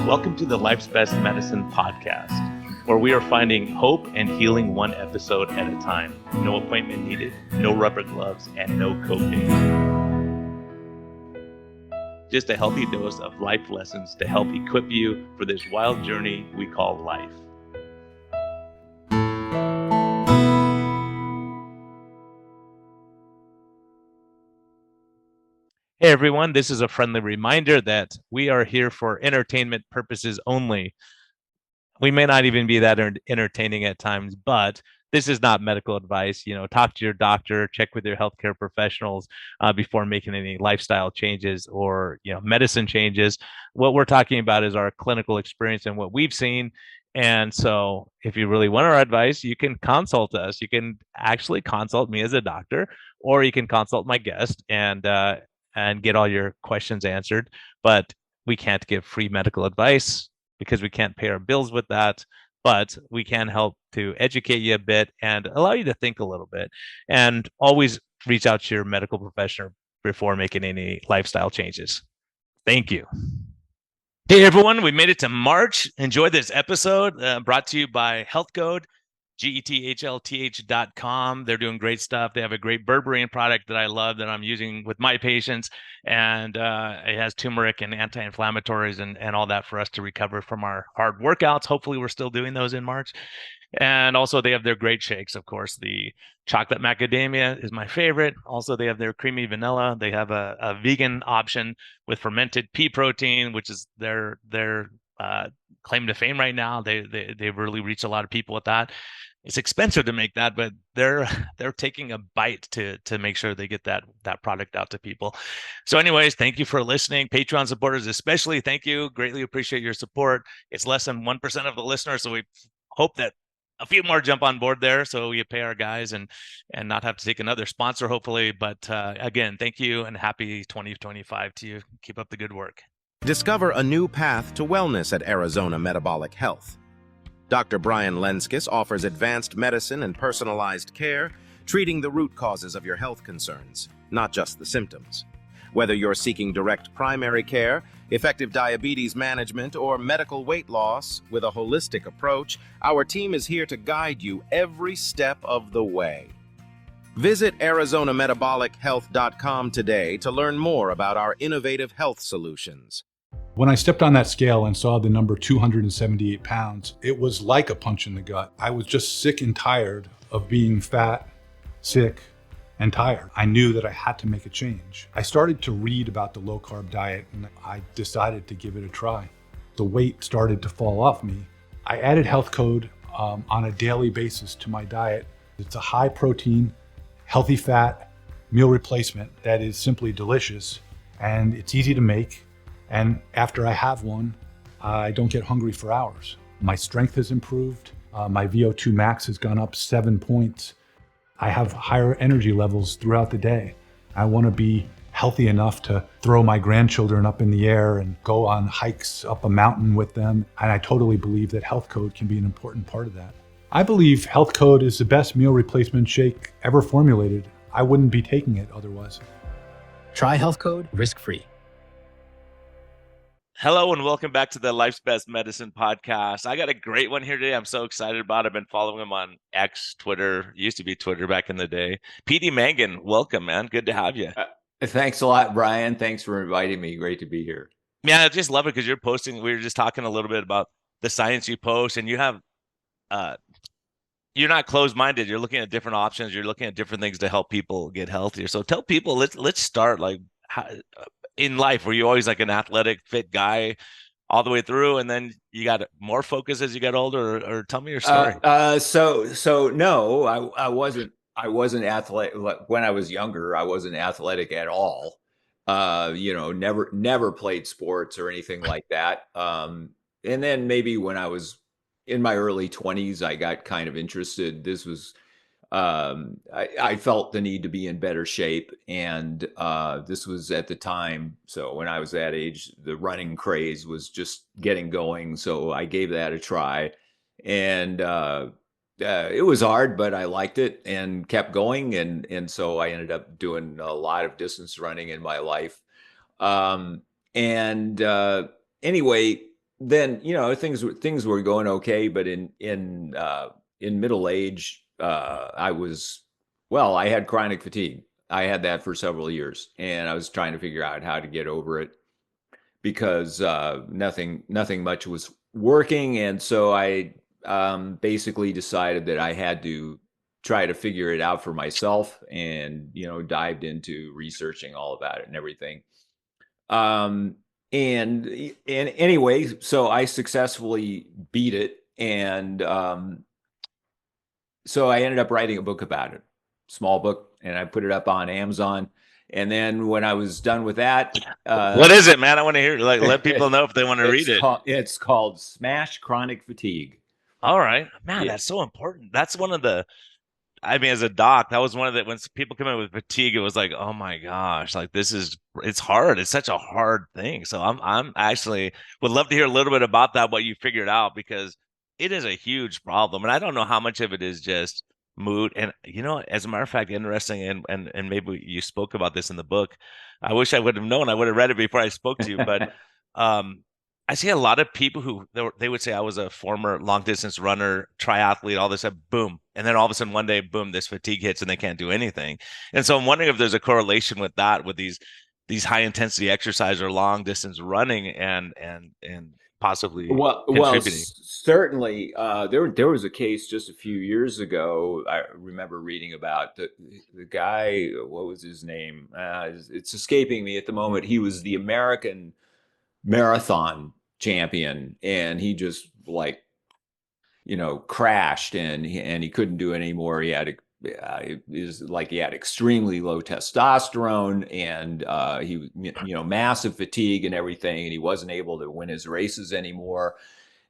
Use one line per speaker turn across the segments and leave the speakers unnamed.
Welcome to the Life's Best Medicine podcast, where we are finding hope and healing one episode at a time. No appointment needed, no rubber gloves, and no copay. Just a healthy dose of life lessons to help equip you for this wild journey we call life. Hey everyone, this is a friendly reminder that we are here for entertainment purposes only. We may not even be that entertaining at times, but this is not medical advice. Talk to your doctor, check with your healthcare professionals before making any lifestyle changes or medicine changes. What we're talking about is our clinical experience and what we've seen. And so if you really want our advice, you can consult us. You can actually consult me as a doctor, or you can consult my guest and get all your questions answered. But we can't give free medical advice because we can't pay our bills with that. But we can help to educate you a bit and allow you to think a little bit. And always reach out to your medical professional before making any lifestyle changes. Thank you. Hey, everyone. We made it to March. Enjoy this episode brought to you by Health Code. GETHLTH.com. They're doing great stuff. They have a great berberine product that I love that I'm using with my patients. And it has turmeric and anti-inflammatories and all that for us to recover from our hard workouts. Hopefully we're still doing those in March. And also they have their great shakes. Of course, the chocolate macadamia is my favorite. Also, they have their creamy vanilla. They have a vegan option with fermented pea protein, which is their claim to fame right now. They've really reached a lot of people with that. It's expensive to make that, but they're taking a bite to make sure they get that product out to people. So anyways, thank you for listening. Patreon supporters especially, thank you. Greatly appreciate your support. It's less than 1% of the listeners, so we hope that a few more jump on board there so we pay our guys and not have to take another sponsor, hopefully. But again, thank you and happy 2025 to you. Keep up the good work.
Discover a new path to wellness at Arizona Metabolic Health. Dr. Brian Lenzkes offers advanced medicine and personalized care, treating the root causes of your health concerns, not just the symptoms. Whether you're seeking direct primary care, effective diabetes management, or medical weight loss, with a holistic approach, our team is here to guide you every step of the way. Visit ArizonaMetabolicHealth.com today to learn more about our innovative health solutions.
When I stepped on that scale and saw the number 278 pounds, it was like a punch in the gut. I was just sick and tired of being fat, sick, and tired. I knew that I had to make a change. I started to read about the low-carb diet and I decided to give it a try. The weight started to fall off me. I added Health Code on a daily basis to my diet. It's a high-protein, healthy fat meal replacement that is simply delicious, and it's easy to make. And after I have one, I don't get hungry for hours. My strength has improved. My VO2 max has gone up 7 points. I have higher energy levels throughout the day. I want to be healthy enough to throw my grandchildren up in the air and go on hikes up a mountain with them. And I totally believe that Health Code can be an important part of that. I believe Health Code is the best meal replacement shake ever formulated. I wouldn't be taking it otherwise.
Try Health Code risk-free.
Hello and welcome back to the Life's Best Medicine podcast. I got a great one here today. I'm so excited about it. I've been following him on X, Twitter. Used to be Twitter back in the day. P.D. Mangan, welcome, man. Good to have you.
Thanks a lot, Brian. Thanks for inviting me. Great to be here.
Yeah, I just love it because you're posting. We were just talking a little bit about the science you post, and you have, you're not closed-minded. You're looking at different options. You're looking at different things to help people get healthier. So tell people, let's start like how, in life, were you always like an athletic, fit guy all the way through, and then you got more focus as you got older? Or tell me your story.
So no, I wasn't athletic when I was younger. I wasn't athletic at all. Never played sports or anything like that. And then maybe when I was in my early 20s, I got kind of interested. This was I felt the need to be in better shape, and this was at the time. So when I was that age, the running craze was just getting going. So I gave that a try, and it was hard, but I liked it and kept going. And so I ended up doing a lot of distance running in my life. Anyway, then, things were going okay, but in middle age, I had chronic fatigue. I had that for several years, and I was trying to figure out how to get over it because nothing much was working, and so I basically decided that I had to try to figure it out for myself, and dived into researching all about it and everything. Um, and anyway, so I successfully beat it, and so I ended up writing a book about it, small book, and I put it up on Amazon. And then when I was done with that,
What is it, man? I want to hear. Like, let people know if they want to read it.
it's called Smash Chronic Fatigue.
All right, man,
Yeah.
that's so important. That's one of the. I mean, as a doc, that was one of the when people come in with fatigue, it was like, oh my gosh, like it's hard. It's such a hard thing. So I'm actually would love to hear a little bit about that, what you figured out, because it is a huge problem, and I don't know how much of it is just mood. And as a matter of fact, interesting, and maybe you spoke about this in the book. I wish I would have known. I would have read it before I spoke to you, but um, I see a lot of people who they would say I was a former long distance runner, triathlete, all this stuff, boom. And then all of a sudden one day, boom, this fatigue hits and they can't do anything. And so I'm wondering if there's a correlation with that, with these high intensity exercise or long distance running and possibly
Well,
contributing.
certainly. There was a case just a few years ago. I remember reading about the guy. What was his name? It's escaping me at the moment. He was the American marathon champion, and he just like crashed, and he couldn't do it anymore. He had he had extremely low testosterone, and he massive fatigue and everything, and he wasn't able to win his races anymore,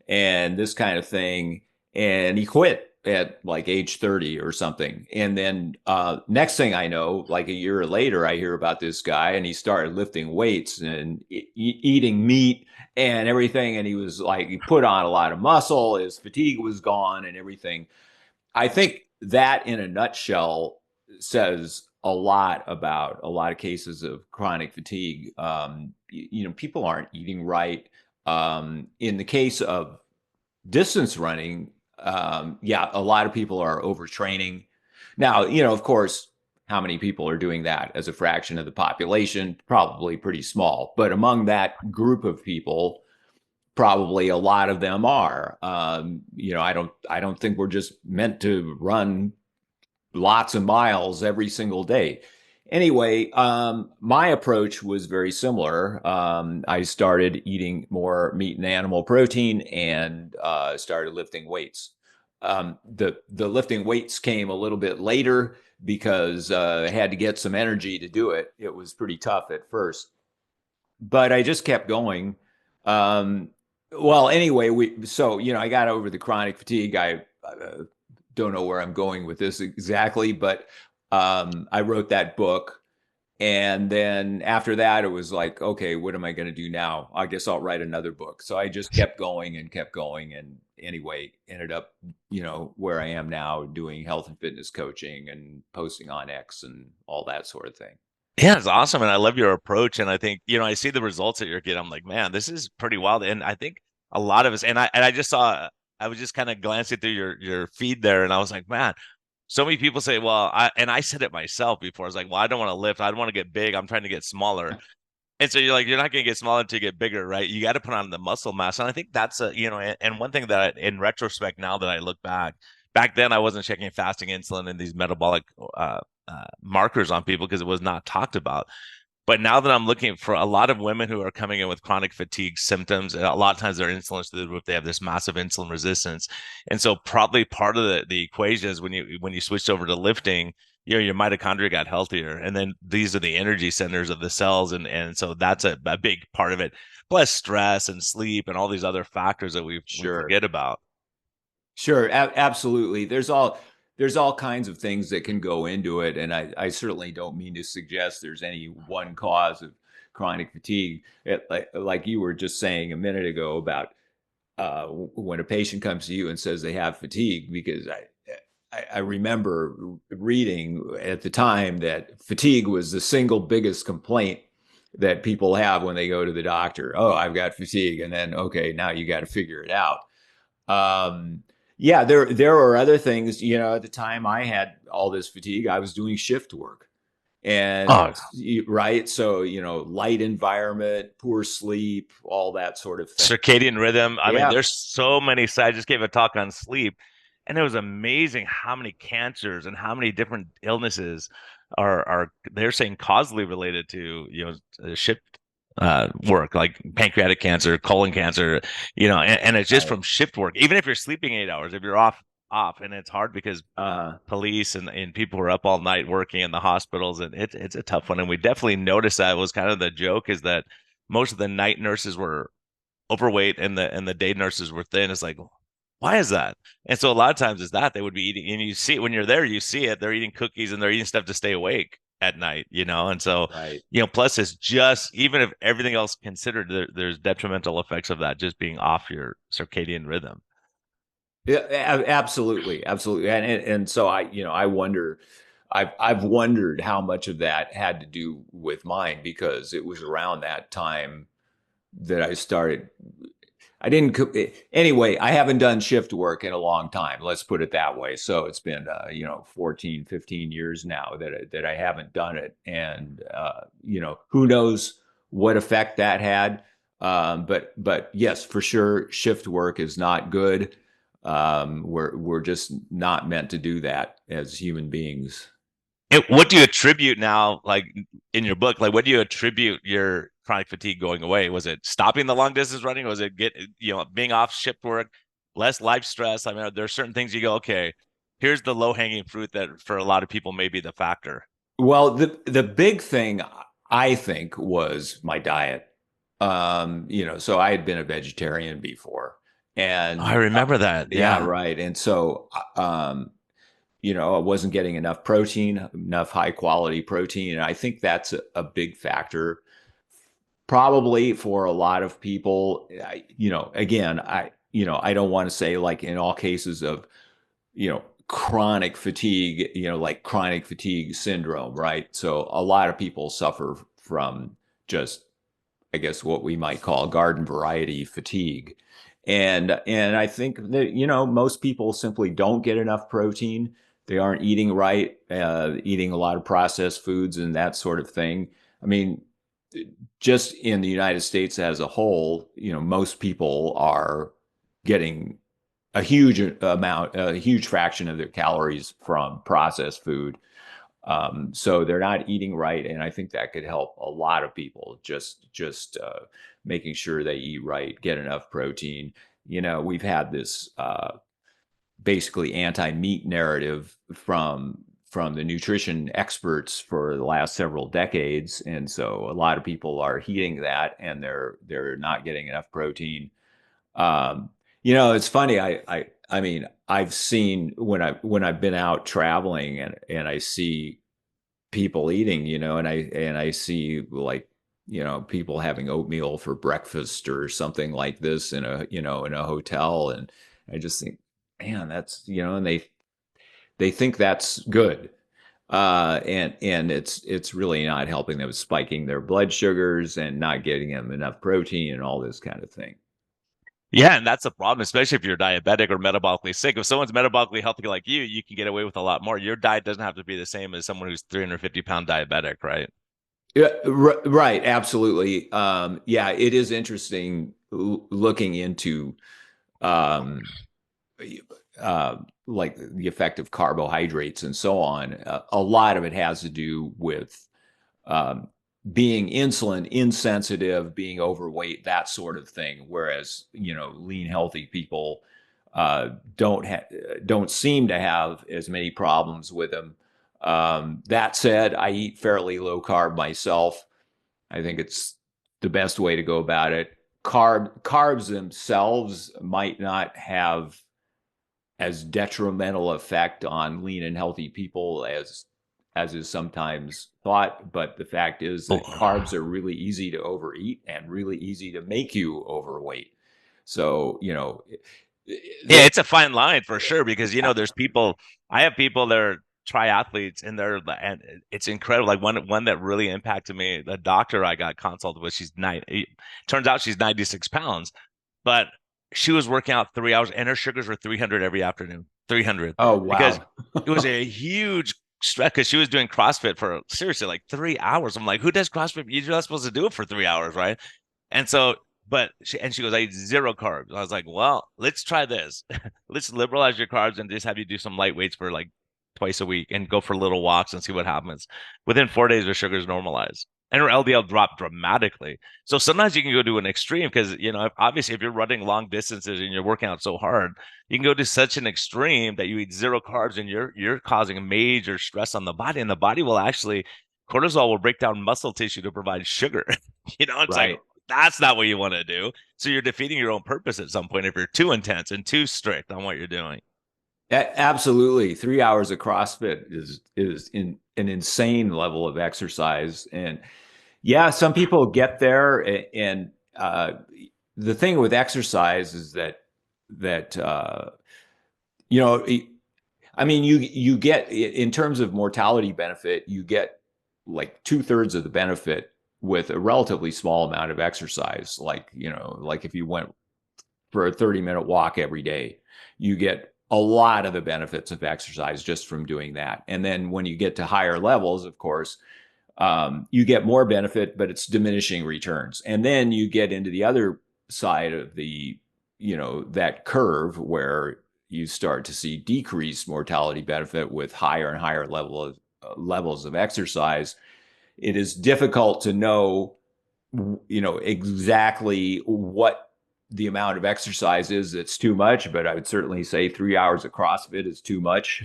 and this kind of thing. And he quit at like age 30 or something. And then next thing I know, like a year later, I hear about this guy, and he started lifting weights and eating meat and everything. And he was like, he put on a lot of muscle, his fatigue was gone and everything. I think that in a nutshell says a lot about a lot of cases of chronic fatigue. People aren't eating right. In the case of distance running, a lot of people are overtraining. Now, of course, how many people are doing that as a fraction of the population? Probably pretty small. But among that group of people, probably a lot of them are. I don't think we're just meant to run lots of miles every single day. Anyway, my approach was very similar. I started eating more meat and animal protein, and started lifting weights. The lifting weights came a little bit later because I had to get some energy to do it. It was pretty tough at first, but I just kept going. Well, anyway, I got over the chronic fatigue. I don't know where I'm going with this exactly, but I wrote that book. And then after that, it was like, okay, what am I going to do now? I guess I'll write another book. So I just kept going and kept going. And anyway, ended up, where I am now, doing health and fitness coaching and posting on X and all that sort of thing.
Yeah, it's awesome. And I love your approach. And I think, I see the results that you're getting. I'm like, man, this is pretty wild. And I think a lot of us, and I just saw, I was just kind of glancing through your feed there, and I was like, man, so many people say, well, I said it myself before. I was like, well, I don't want to lift. I don't want to get big. I'm trying to get smaller. And so you're like, you're not going to get smaller until you get bigger, right? You got to put on the muscle mass. And I think that's and one thing that in retrospect, now that I look back then I wasn't checking fasting insulin and these metabolic markers on people because it was not talked about. But now that I'm looking for a lot of women who are coming in with chronic fatigue symptoms, and a lot of times their insulin's through the roof, they have this massive insulin resistance. And so probably part of the equation is when you switched over to lifting, your mitochondria got healthier. And then these are the energy centers of the cells. And so that's a big part of it. Plus stress and sleep and all these other factors that we forget about.
Sure, absolutely. There's all kinds of things that can go into it, and I certainly don't mean to suggest there's any one cause of chronic fatigue. Like you were just saying a minute ago about when a patient comes to you and says they have fatigue, because I remember reading at the time that fatigue was the single biggest complaint that people have when they go to the doctor. Oh, I've got fatigue, and then okay, now you got to figure it out. Um, yeah, there are other things. At the time I had all this fatigue, I was doing shift work, and
Oh,
right, so light environment, poor sleep, all that sort of thing.
circadian rhythm. I mean,
Yeah.
there's so many. I just gave a talk on sleep, and it was amazing how many cancers and how many different illnesses are they're saying causally related to shift work, like pancreatic cancer, colon cancer, and it's just
Right.
from shift work. Even if you're sleeping 8 hours, if you're off, and it's hard because
Uh,
police and people are up all night working in the hospitals, and it's a tough one. And we definitely noticed that. Was kind of the joke is that most of the night nurses were overweight and the day nurses were thin. It's like, why is that? And so a lot of times is that they would be eating, and you see it when you're there, you see it. They're eating cookies and they're eating stuff to stay awake at night, and so
right.
plus it's just, even if everything else considered, there's detrimental effects of that just being off your circadian rhythm.
Yeah, absolutely, absolutely. And so I wonder, I've wondered how much of that had to do with mine, because it was around that time that I started. I didn't anyway, I haven't done shift work in a long time. Let's put it that way. So it's been 14, 15 years now that I haven't done it. And who knows what effect that had. But yes, for sure, shift work is not good. We're just not meant to do that as human beings.
What do you attribute now, like in your book, like what do you attribute your chronic fatigue going away? Was it stopping the long distance running? Was it being off shift work, less life stress? I mean, there are certain things you go, okay, here's the low hanging fruit that for a lot of people may be the factor.
Well, the big thing I think was my diet. So I had been a vegetarian before,
Oh, I
and
remember that.
yeah,
Yeah.
right. And so I wasn't getting enough protein, enough high quality protein, and I think that's a big factor, probably for a lot of people. Again, I don't want to say like in all cases of chronic fatigue, like chronic fatigue syndrome, right? So a lot of people suffer from just, I guess, what we might call garden variety fatigue. And I think that, most people simply don't get enough protein. They aren't eating right, eating a lot of processed foods and that sort of thing. I mean, just in the United States as a whole, most people are getting a huge amount, a huge fraction of their calories from processed food. So they're not eating right, and I think that could help a lot of people. Just making sure they eat right, get enough protein. We've had this basically anti-meat narrative from the nutrition experts for the last several decades, and so a lot of people are heeding that, and they're not getting enough protein. It's funny. I mean, I've seen when I've been out traveling, and I see people eating, and I see like, people having oatmeal for breakfast or something like this in a hotel, and I just think, man, that's, and they think that's good. And it's really not helping them, spiking their blood sugars and not getting them enough protein and all this kind of thing.
Yeah, and that's the problem, especially if you're diabetic or metabolically sick. If someone's metabolically healthy like you can get away with a lot more. Your diet doesn't have to be the same as someone who's 350-pound diabetic, right?
Yeah, right. Absolutely. Yeah, it is interesting looking into um, like the effect of carbohydrates and so on. A lot of it has to do with um, being insulin insensitive, being overweight, that sort of thing. Whereas, lean, healthy people don't seem to have as many problems with them. That said, I eat fairly low carb myself. I think it's the best way to go about it. Carbs themselves might not have as detrimental effect on lean and healthy people as is sometimes thought. But the fact is that carbs
Oh.
are really easy to overeat and really easy to make you overweight. So,
Yeah,
the,
it's a fine line for sure because there's people. I have people that are triathletes and it's incredible. Like one that really impacted me, the doctor I got consulted with, turns out she's 96 pounds, but she was working out 3 hours and her sugars were 300 every afternoon, 300,
Oh,
because
wow.
it was a huge stress because she was doing CrossFit for seriously like 3 hours. I'm like, who does CrossFit? You're not supposed to do it for 3 hours, right? And so, but she goes, I eat zero carbs. I was like, well, let's try this. Let's liberalize your carbs and just have you do some light weights for like twice a week and go for little walks and see what happens. Within 4 days, her sugars normalized and her LDL dropped dramatically. So sometimes you can go to an extreme because, obviously, if you're running long distances and you're working out so hard, you can go to such an extreme that you eat zero carbs and you're causing a major stress on the body, and the body will actually cortisol will break down muscle tissue to provide sugar. It's like
Right.
that's not what you want to do. So you're defeating your own purpose at some point if you're too intense and too strict on what you're doing.
Absolutely. 3 hours of CrossFit is an insane level of exercise. And yeah, some people get there. And the thing with exercise is that you know, I mean, you get, in terms of mortality benefit, you get like 2/3 of the benefit with a relatively small amount of exercise. Like if you went for a 30-minute walk every day, you get a lot of the benefits of exercise just from doing that. And then when you get to higher levels, of course, you get more benefit, but it's diminishing returns. And then you get into the other side of that curve where you start to see decreased mortality benefit with higher and higher levels of exercise. It is difficult to know, exactly what the amount of exercise is that's too much, but I would certainly say 3 hours of CrossFit is too much.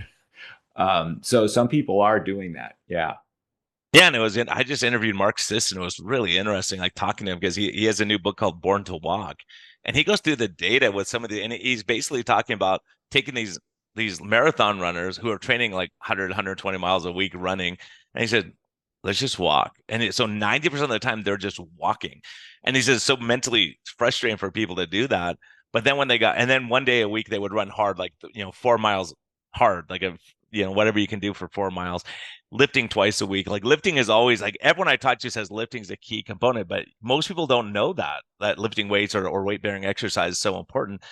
So some people are doing that. Yeah.
Yeah, and I just interviewed Mark Sisson. It was really interesting, like talking to him because he has a new book called Born to Walk. And he goes through the data with and he's basically talking about taking these marathon runners who are training like 100, 120 miles a week running. And he said, let's just walk. So 90% of the time they're just walking. And he says, so mentally frustrating for people to do that. But then and then one day a week they would run hard, like, 4 miles hard, like whatever you can do for 4 miles, lifting twice a week. Like lifting is always, like, everyone I talk to says lifting is a key component, but most people don't know that lifting weights or weight bearing exercise is so important.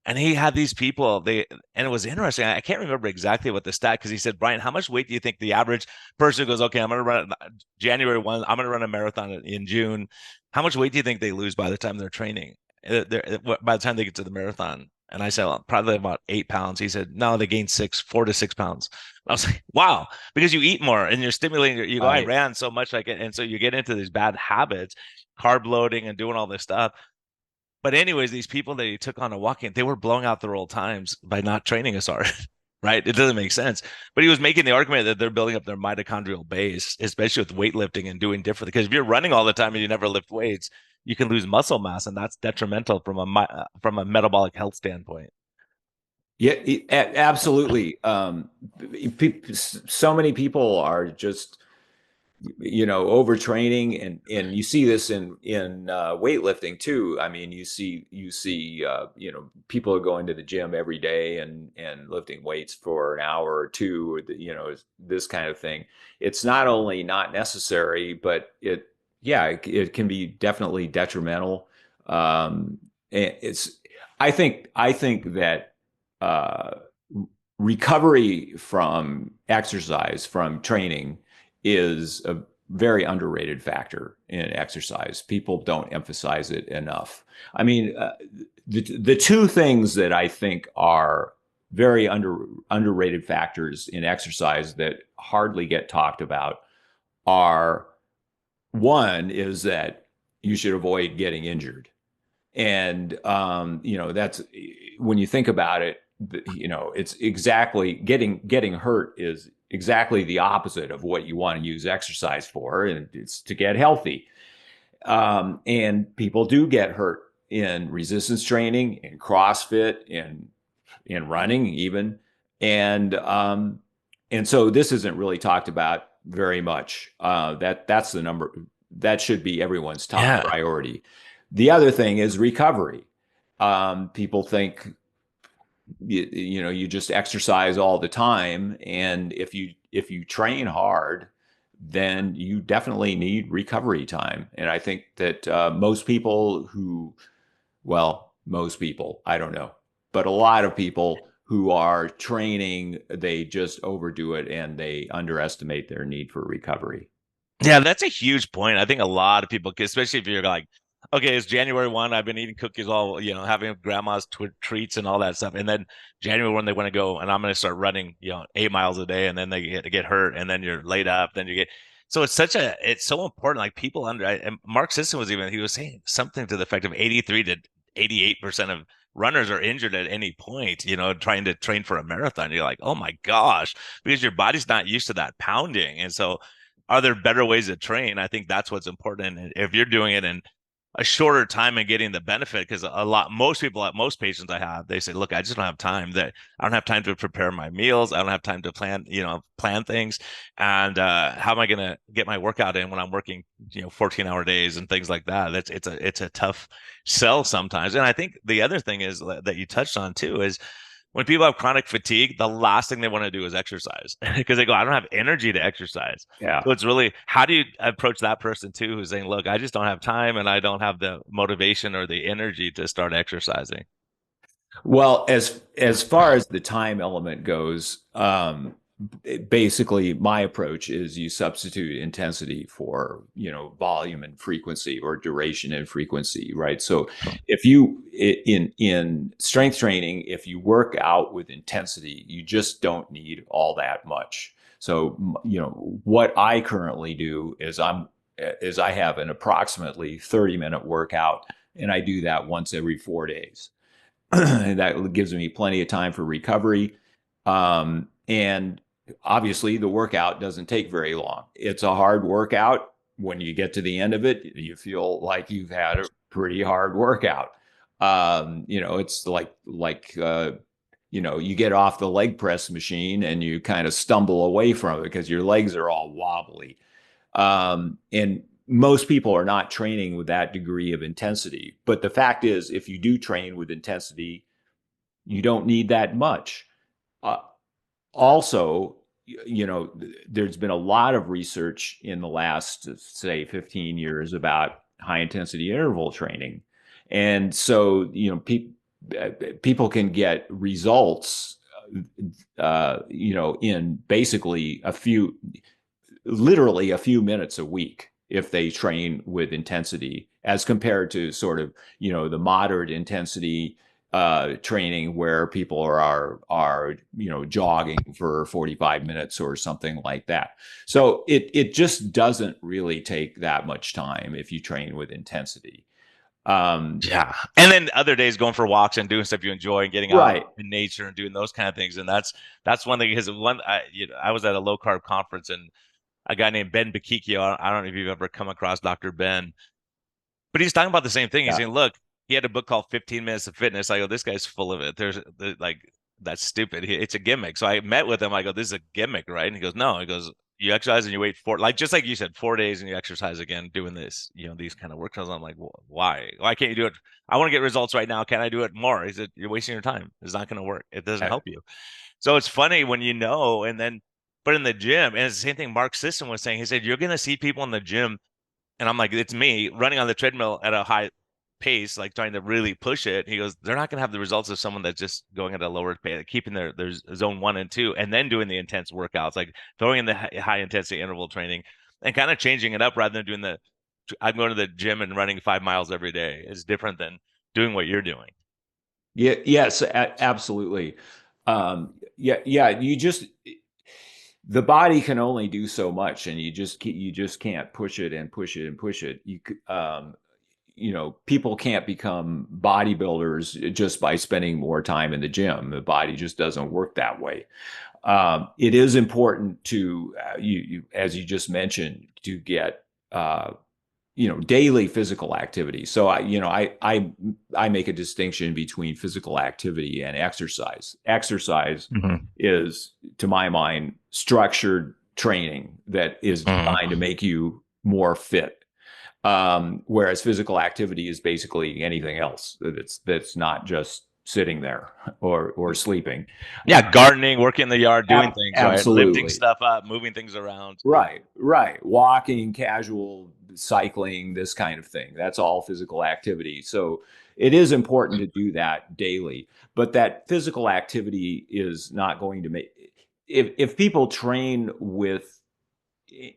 And he had these people, and it was interesting. I can't remember exactly what the stat, because he said, Brian, how much weight do you think the average person goes, okay, I'm going to run January 1, I'm going to run a marathon in June. How much weight do you think they lose by the time they're training? By the time they get to the marathon? And I said, well, probably about 8 pounds. He said, no, they gain 4 to 6 pounds. I was like, wow, because you eat more and you're stimulating. You go, I ran so much, and so you get into these bad habits, carb loading and doing all this stuff. But anyways, these people that he took on a walk-in, they were blowing out their old times by not training as hard, right? It doesn't make sense. But he was making the argument that they're building up their mitochondrial base, especially with weightlifting and doing different. Because if you're running all the time and you never lift weights, you can lose muscle mass, and that's detrimental from a metabolic health standpoint.
Yeah, absolutely. So many people are just overtraining, and you see this in weightlifting too. I mean, you see people are going to the gym every day and lifting weights for an hour or two, this kind of thing. It's not only not necessary, but it can be definitely detrimental. I think that recovery from exercise, from training, is a very underrated factor in exercise. People don't emphasize it enough. I mean, the two things that I think are very underrated factors in exercise that hardly get talked about are, one is that you should avoid getting injured. And, that's, when you think about it, it's exactly getting hurt is exactly the opposite of what you want to use exercise for, and it's to get healthy. And people do get hurt in resistance training, in CrossFit, in running even. And so this isn't really talked about very much. That's the number that should be everyone's top priority. The other thing is recovery. People think, you just exercise all the time. And if you train hard, then you definitely need recovery time. And I think that most people, I don't know, but a lot of people who are training, they just overdo it and they underestimate their need for recovery.
Yeah, that's a huge point. I think a lot of people, especially if you're like, okay, it's January 1, I've been eating cookies all, having grandma's treats and all that stuff. And then January 1, they want to go and I'm going to start running, 8 miles a day. And then they get hurt and then you're laid up. Then you get, so it's so important. Like people and Mark Sisson he was saying something to the effect of 83 to 88% of runners are injured at any point, trying to train for a marathon. You're like, oh my gosh, because your body's not used to that pounding. And so, are there better ways to train? I think that's what's important. And if you're doing it in a shorter time and getting the benefit, because most patients I have, they say, look, I just don't have time. That I don't have time to prepare my meals. I don't have time to plan things. And how am I going to get my workout in when I'm working, 14-hour days and things like that? It's a tough sell sometimes. And I think the other thing is that you touched on too is when people have chronic fatigue, the last thing they want to do is exercise because they go, I don't have energy to exercise.
Yeah.
So it's really, how do you approach that person too, who's saying, look, I just don't have time and I don't have the motivation or the energy to start exercising?
Well, as far as the time element goes, basically my approach is you substitute intensity for volume and frequency, or duration and frequency, right? So if you in strength training, if you work out with intensity, you just don't need all that much. So what I currently do is I have an approximately 30-minute workout, and I do that once every 4 days. And that gives me plenty of time for recovery. And obviously the workout doesn't take very long. It's a hard workout. When you get to the end of it, you feel like you've had a pretty hard workout. It's like you get off the leg press machine and you kind of stumble away from it because your legs are all wobbly. And most people are not training with that degree of intensity. But the fact is, if you do train with intensity, you don't need that much. Also, there's been a lot of research in the last, say, 15 years about high intensity interval training. And so, people can get results, in basically literally a few minutes a week if they train with intensity, as compared to sort of, the moderate intensity training where people are jogging for 45 minutes or something like that. So it just doesn't really take that much time if you train with intensity.
Yeah. And then other days going for walks and doing stuff you enjoy and getting
Right.
out in nature and doing those kind of things. And that's one thing, because I was at a low carb conference and a guy named Ben Bakikio. I don't know if you've ever come across Dr. Ben, but he's talking about the same thing. He's saying, look, he had a book called 15 Minutes of Fitness. I go, this guy's full of it. That's stupid. It's a gimmick. So I met with him. I go, this is a gimmick, right? And he goes, no. He goes, you exercise and you wait just like you said, 4 days and you exercise again doing this, these kind of workouts. I'm like, well, why? Why can't you do it? I want to get results right now. Can I do it more? He said, you're wasting your time. It's not going to work. It doesn't help you. So it's funny when and then, but in the gym, and it's the same thing Mark Sisson was saying. He said, you're going to see people in the gym. And I'm like, it's me running on the treadmill at a high pace, like trying to really push it. He goes, they're not going to have the results of someone that's just going at a lower pace, keeping their zone 1 and 2, and then doing the intense workouts, like throwing in the high intensity interval training and kind of changing it up rather than doing I'm going to the gym and running 5 miles every day. Is different than doing what you're doing.
Yeah. Yes, absolutely. The body can only do so much, and you just can't push it and push it and push it. People can't become bodybuilders just by spending more time in the gym. The body just doesn't work that way. It is important to as you just mentioned, to get daily physical activity. So I make a distinction between physical activity and exercise. Exercise is, to my mind, structured training that is designed to make you more fit. Whereas physical activity is basically anything else that's not just sitting there or sleeping.
Yeah, gardening, working in the yard, doing things, right? Lifting
Absolutely.
stuff up, moving things around.
Right, right. Walking, casual cycling, this kind of thing. That's all physical activity. So it is important to do that daily. But that physical activity is not going to make, if people train with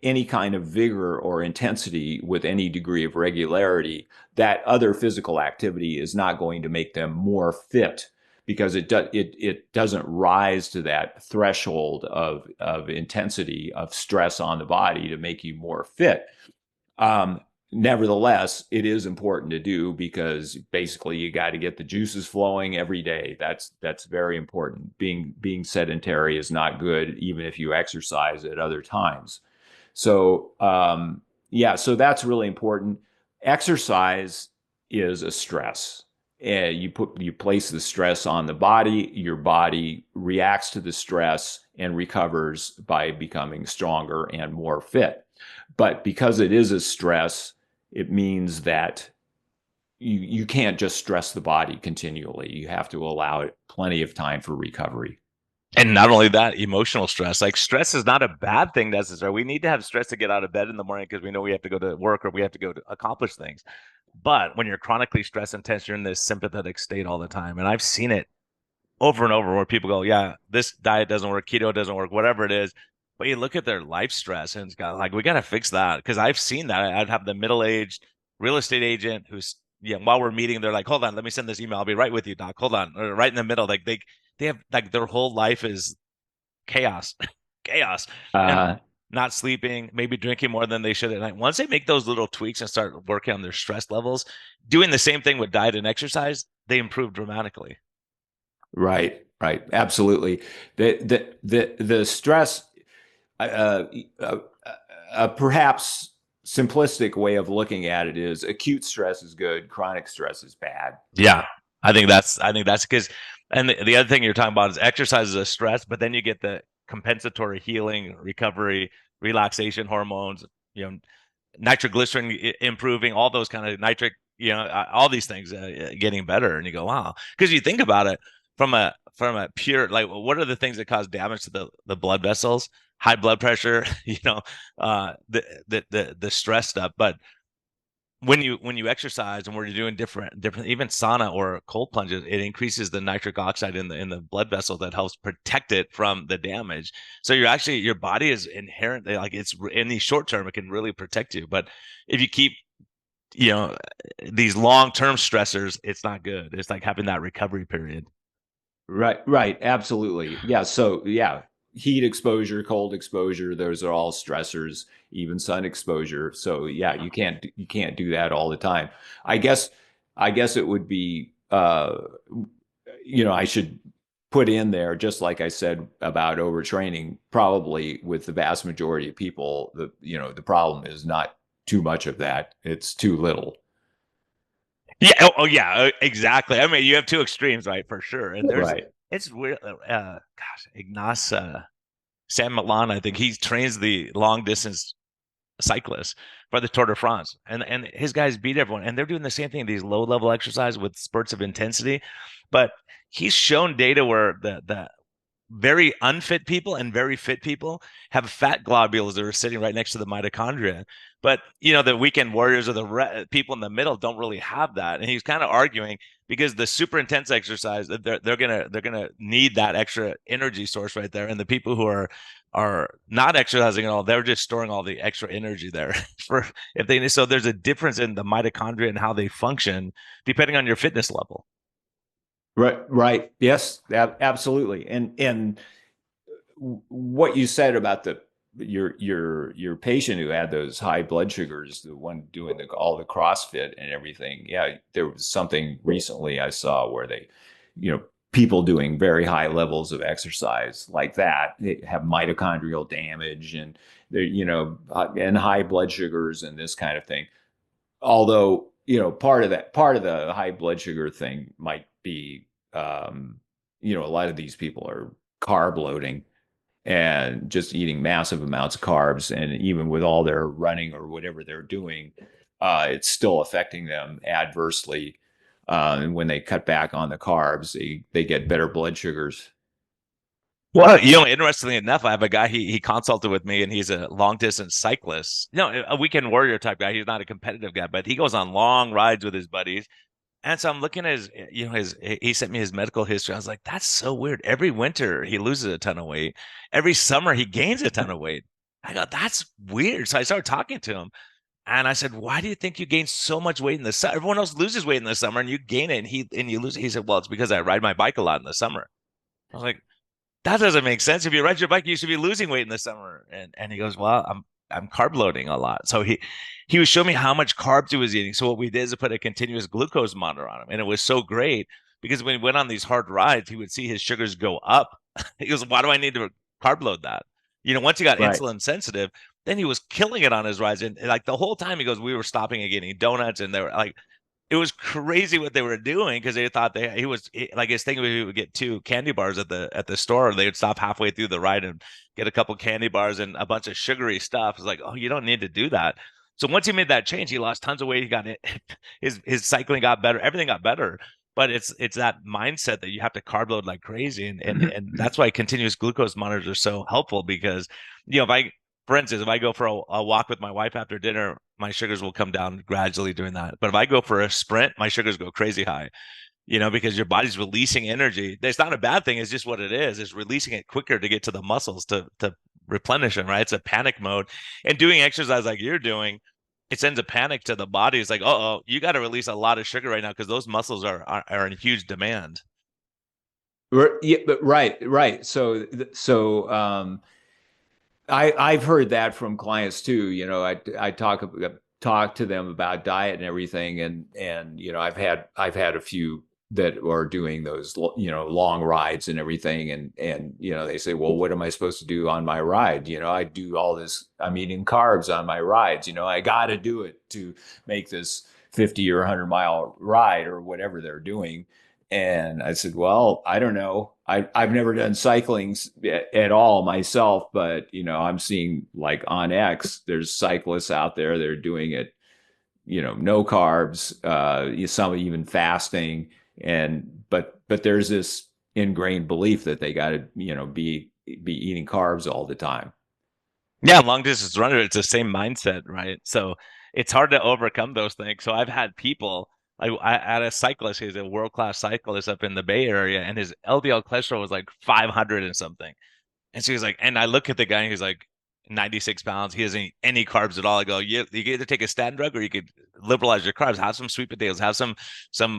any kind of vigor or intensity with any degree of regularity, that other physical activity is not going to make them more fit, because it doesn't rise to that threshold of intensity of stress on the body to make you more fit. Nevertheless, it is important to do, because basically you got to get the juices flowing every day. That's very important. Being sedentary is not good, even if you exercise at other times. So yeah, so that's really important. Exercise is a stress. And you place the stress on the body. Your body reacts to the stress and recovers by becoming stronger and more fit. But because it is a stress, it means that you can't just stress the body continually. You have to allow it plenty of time for recovery.
And not only that, emotional stress. Like, stress is not a bad thing necessarily. We need to have stress to get out of bed in the morning because we know we have to go to work or we have to go to accomplish things. But when you're chronically stressed and tense, you're in this sympathetic state all the time. And I've seen it over and over where people go, yeah, this diet doesn't work, keto doesn't work, whatever it is. But you look at their life stress and it's got like, we got to fix that. Because I've seen that. I'd have the middle-aged real estate agent who's, yeah, while we're meeting, they're like, hold on, let me send this email. I'll be right with you, doc. Hold on. Or right in the middle. Like they have like their whole life is chaos, chaos, and not sleeping, maybe drinking more than they should at night. Once they make those little tweaks and start working on their stress levels, doing the same thing with diet and exercise, they improve dramatically.
Right, right, absolutely. The stress, perhaps simplistic way of looking at it is acute stress is good, chronic stress is bad.
Yeah, I think that's because, and the other thing you're talking about is exercise is a stress, but then you get the compensatory healing, recovery, relaxation hormones, you know, nitroglycerin improving, all those kind of nitric, all these things getting better, and you go, wow, because you think about it from a pure, like, what are the things that cause damage to the blood vessels? High blood pressure, the stress stuff, but when you exercise and we're doing different even sauna or cold plunges, it increases the nitric oxide in the blood vessel that helps protect it from the damage. So your body is inherently, like, it's in the short term it can really protect you, but if you keep these long-term stressors, it's not good. It's like having that recovery period.
Right, absolutely. Yeah, so yeah, heat exposure, cold exposure, those are all stressors, even sun exposure. So yeah, you can't do that all the time. I guess it would be I should put in there, just like I said about overtraining, probably with the vast majority of people, the problem is not too much of that, it's too little.
Yeah. Oh yeah. Exactly. I mean, you have two extremes, right? For sure. And
Right.
it's weird. Gosh, Ignace San Milan, I think he trains the long distance cyclists for the Tour de France, and his guys beat everyone, and they're doing the same thing, these low level exercise with spurts of intensity. But he's shown data where the very unfit people and very fit people have fat globules that are sitting right next to the mitochondria. But the weekend warriors or the people in the middle don't really have that. And he's kind of arguing because the super intense exercise, they're gonna need that extra energy source right there. And the people who are not exercising at all, they're just storing all the extra energy there for if they. So there's a difference in the mitochondria and how they function depending on your fitness level.
Right. Yes, absolutely. And what you said about your patient who had those high blood sugars, the one doing all the CrossFit and everything. Yeah, there was something recently I saw where people doing very high levels of exercise like that, they have mitochondrial damage and and high blood sugars and this kind of thing. Although, part of the high blood sugar thing might be, a lot of these people are carb loading and just eating massive amounts of carbs. And even with all their running or whatever they're doing, it's still affecting them adversely. And when they cut back on the carbs, they get better blood sugars.
Well, interestingly enough, I have a guy, he consulted with me and he's a long distance cyclist, a weekend warrior type guy. He's not a competitive guy, but he goes on long rides with his buddies. And so I'm looking at he sent me his medical history. I was like, that's so weird. Every winter he loses a ton of weight. Every summer he gains a ton of weight. I go, that's weird. So I started talking to him and I said, why do you think you gain so much weight in the summer? Everyone else loses weight in the summer and you gain it and you lose it. He said, well, it's because I ride my bike a lot in the summer. I was like, that doesn't make sense. If you ride your bike, you should be losing weight in the summer. And he goes, well, I'm carb loading a lot. So he was showing me how much carbs he was eating. So what we did is put a continuous glucose monitor on him, and it was so great because when he went on these hard rides, he would see his sugars go up. He goes, why do I need to carb load that? Once he got
Right.
insulin sensitive, then he was killing it on his rides, and like the whole time he goes, we were stopping and getting donuts, and they were like, it was crazy what they were doing because they thought like his thing. We would get 2 candy bars at the store. They would stop halfway through the ride and get a couple candy bars and a bunch of sugary stuff. It's like, oh, you don't need to do that. So once he made that change, he lost tons of weight. He got it. His cycling got better. Everything got better. But it's that mindset that you have to carb load like crazy, and that's why continuous glucose monitors are so helpful because for instance, if I go for a walk with my wife after dinner, my sugars will come down gradually doing that. But if I go for a sprint, my sugars go crazy high, because your body's releasing energy. It's not a bad thing. It's just what it is. It's releasing it quicker to get to the muscles to replenish them, right? It's a panic mode. And doing exercise like you're doing, it sends a panic to the body. It's like, oh, you got to release a lot of sugar right now because those muscles are in huge demand.
Yeah, but right. So I've heard that from clients too. I talk to them about diet and everything, and I've had a few that are doing those long rides and everything, and they say, well, what am I supposed to do on my ride? I do all this. I'm eating carbs on my rides. I got to do it to make this 50 or 100-mile ride or whatever they're doing. And I said, well, I don't know. I've never done cycling at all myself, but I'm seeing like on X, there's cyclists out there that are doing it, no carbs, some even fasting, but there's this ingrained belief that they got to be eating carbs all the time.
Yeah, long distance runner, it's the same mindset, right? So it's hard to overcome those things. So I've had people, I had a cyclist, he's a world-class cyclist up in the Bay Area, and his LDL cholesterol was like 500 and something. And so he's like, and I look at the guy and he's like 96 pounds. He doesn't eat any carbs at all. I go, you can either take a statin drug or you could liberalize your carbs, have some sweet potatoes, have some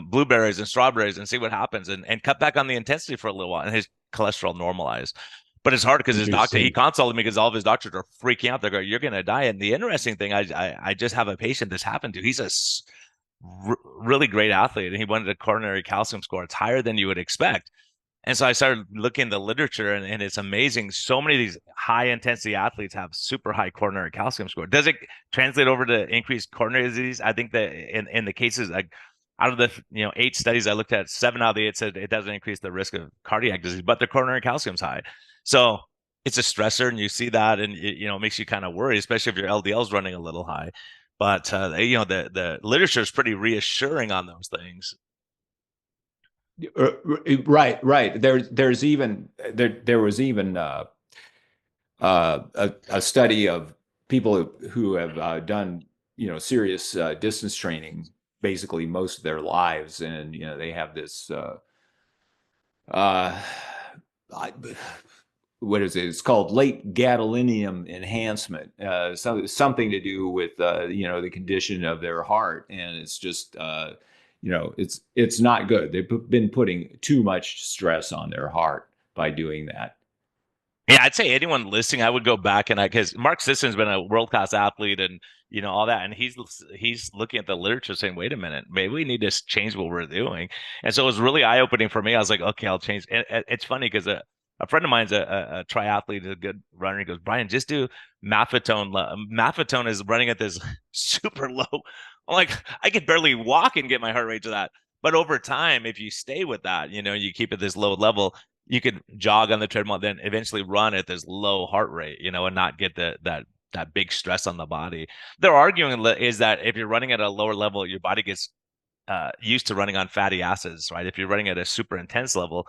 blueberries and strawberries and see what happens and cut back on the intensity for a little while. And his cholesterol normalized. But it's hard because his doctor, he consulted me because all of his doctors are freaking out. They're going, you're going to die. And the interesting thing, I just have a patient this happened to. He's a really great athlete and he wanted a coronary calcium score. It's higher than you would expect. And so I started looking at the literature and it's amazing. So many of these high intensity athletes have super high coronary calcium score. Does it translate over to increased coronary disease? I think that in the cases, like out of the 8 studies I looked at, 7 out of the 8 said it doesn't increase the risk of cardiac disease, but the coronary calcium's high. So it's a stressor and you see that and it makes you kind of worry, especially if your LDL is running a little high. But the literature is pretty reassuring on those things.
Right. There was even a study of people who have done serious distance training basically most of their lives, and they have this what is it? It's called late gadolinium enhancement. Something to do with the condition of their heart, and it's just it's not good. They've been putting too much stress on their heart by doing that.
Yeah, I'd say anyone listening, I would go back and because Mark Sisson's been a world-class athlete and all that, and he's looking at the literature saying, wait a minute, maybe we need to change what we're doing. And so it was really eye-opening for me. I was like, okay, I'll change. And it's funny because a friend of mine's a triathlete, a good runner. He goes, Brian, just do Mafetone. Mafetone is running at this super low. I'm like, I could barely walk and get my heart rate to that. But over time, if you stay with that, you keep at this low level, you could jog on the treadmill, then eventually run at this low heart rate, and not get that big stress on the body. They're arguing is that if you're running at a lower level, your body gets used to running on fatty acids, right? If you're running at a super intense level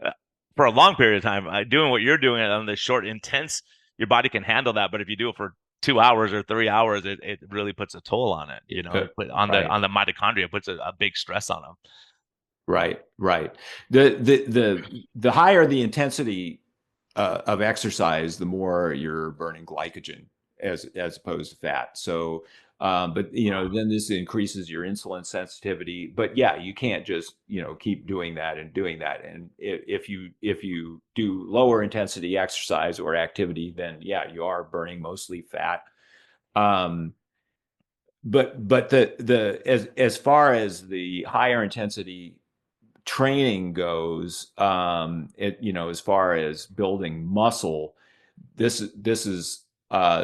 uh, for a long period of time, doing what you're doing on the short intense, your body can handle that. But if you do it for 2 hours or 3 hours, it really puts a toll on it. You know, it put on
Right.
the mitochondria, it puts a big stress on them.
Right, right. The higher the intensity of exercise, the more you're burning glycogen as opposed to fat. So, but then this increases your insulin sensitivity. But yeah, you can't just keep doing that and doing that. And if you do lower intensity exercise or activity, then yeah, you are burning mostly fat. Um, but the as far as the higher intensity training goes, as far as building muscle, this is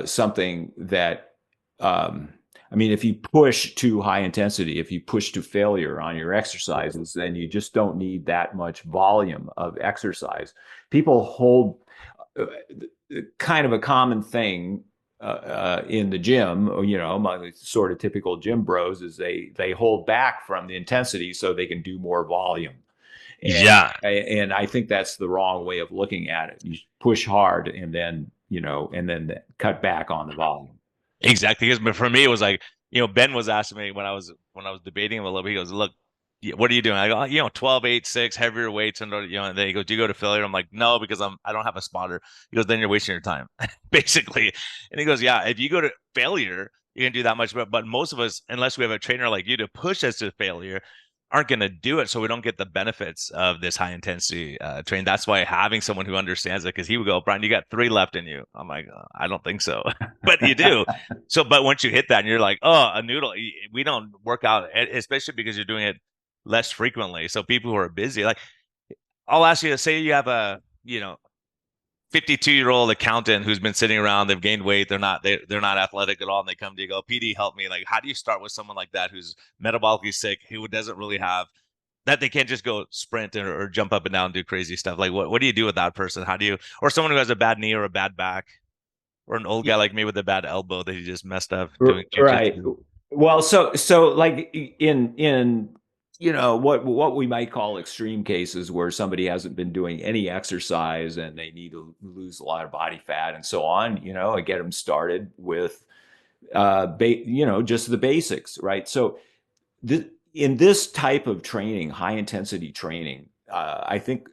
something that, I mean, if you push to high intensity, if you push to failure on your exercises, then you just don't need that much volume of exercise. People hold uh, kind of a common thing in the gym, among the sort of typical gym bros, is they hold back from the intensity so they can do more volume.
Yeah,
And I think that's the wrong way of looking at it. You push hard and then cut back on the volume.
exactly. Because for me, it was like, Ben was asking me when I was debating him a little bit. He goes, "Look, what are you doing?" I go, 12, 8, 6, heavier weights, and then he goes, "Do you go to failure?" I'm like, "No, because I don't have a spotter." He goes, "Then you're wasting your time," basically. And he goes, "Yeah, if you go to failure, you can do that much, but most of us, unless we have a trainer like you to push us to failure, aren't going to do it, so we don't get the benefits of this high intensity training." That's why having someone who understands it, because he would go, "Brian, you got 3 left in you." I'm like, I don't think so, but you do. So, but once you hit that, and you're like, "Oh, a noodle." We don't work out, especially because you're doing it less frequently. So people who are busy, like, I'll ask you to say you have a 52-year-old accountant who's been sitting around, they've gained weight, they're not athletic at all, and they come to you, go, "PD, help me." Like, how do you start with someone like that who's metabolically sick, who doesn't really have that, they can't just go sprint or jump up and down and do crazy stuff? Like, what do you do with that person? How do you, or someone who has a bad knee or a bad back, or an old guy like me with a bad elbow that he just messed up doing
Right.
jujitsu?
Well, so like in what we might call extreme cases where somebody hasn't been doing any exercise and they need to lose a lot of body fat and so on, I get them started with just the basics, right? So in this type of training, high intensity training, I think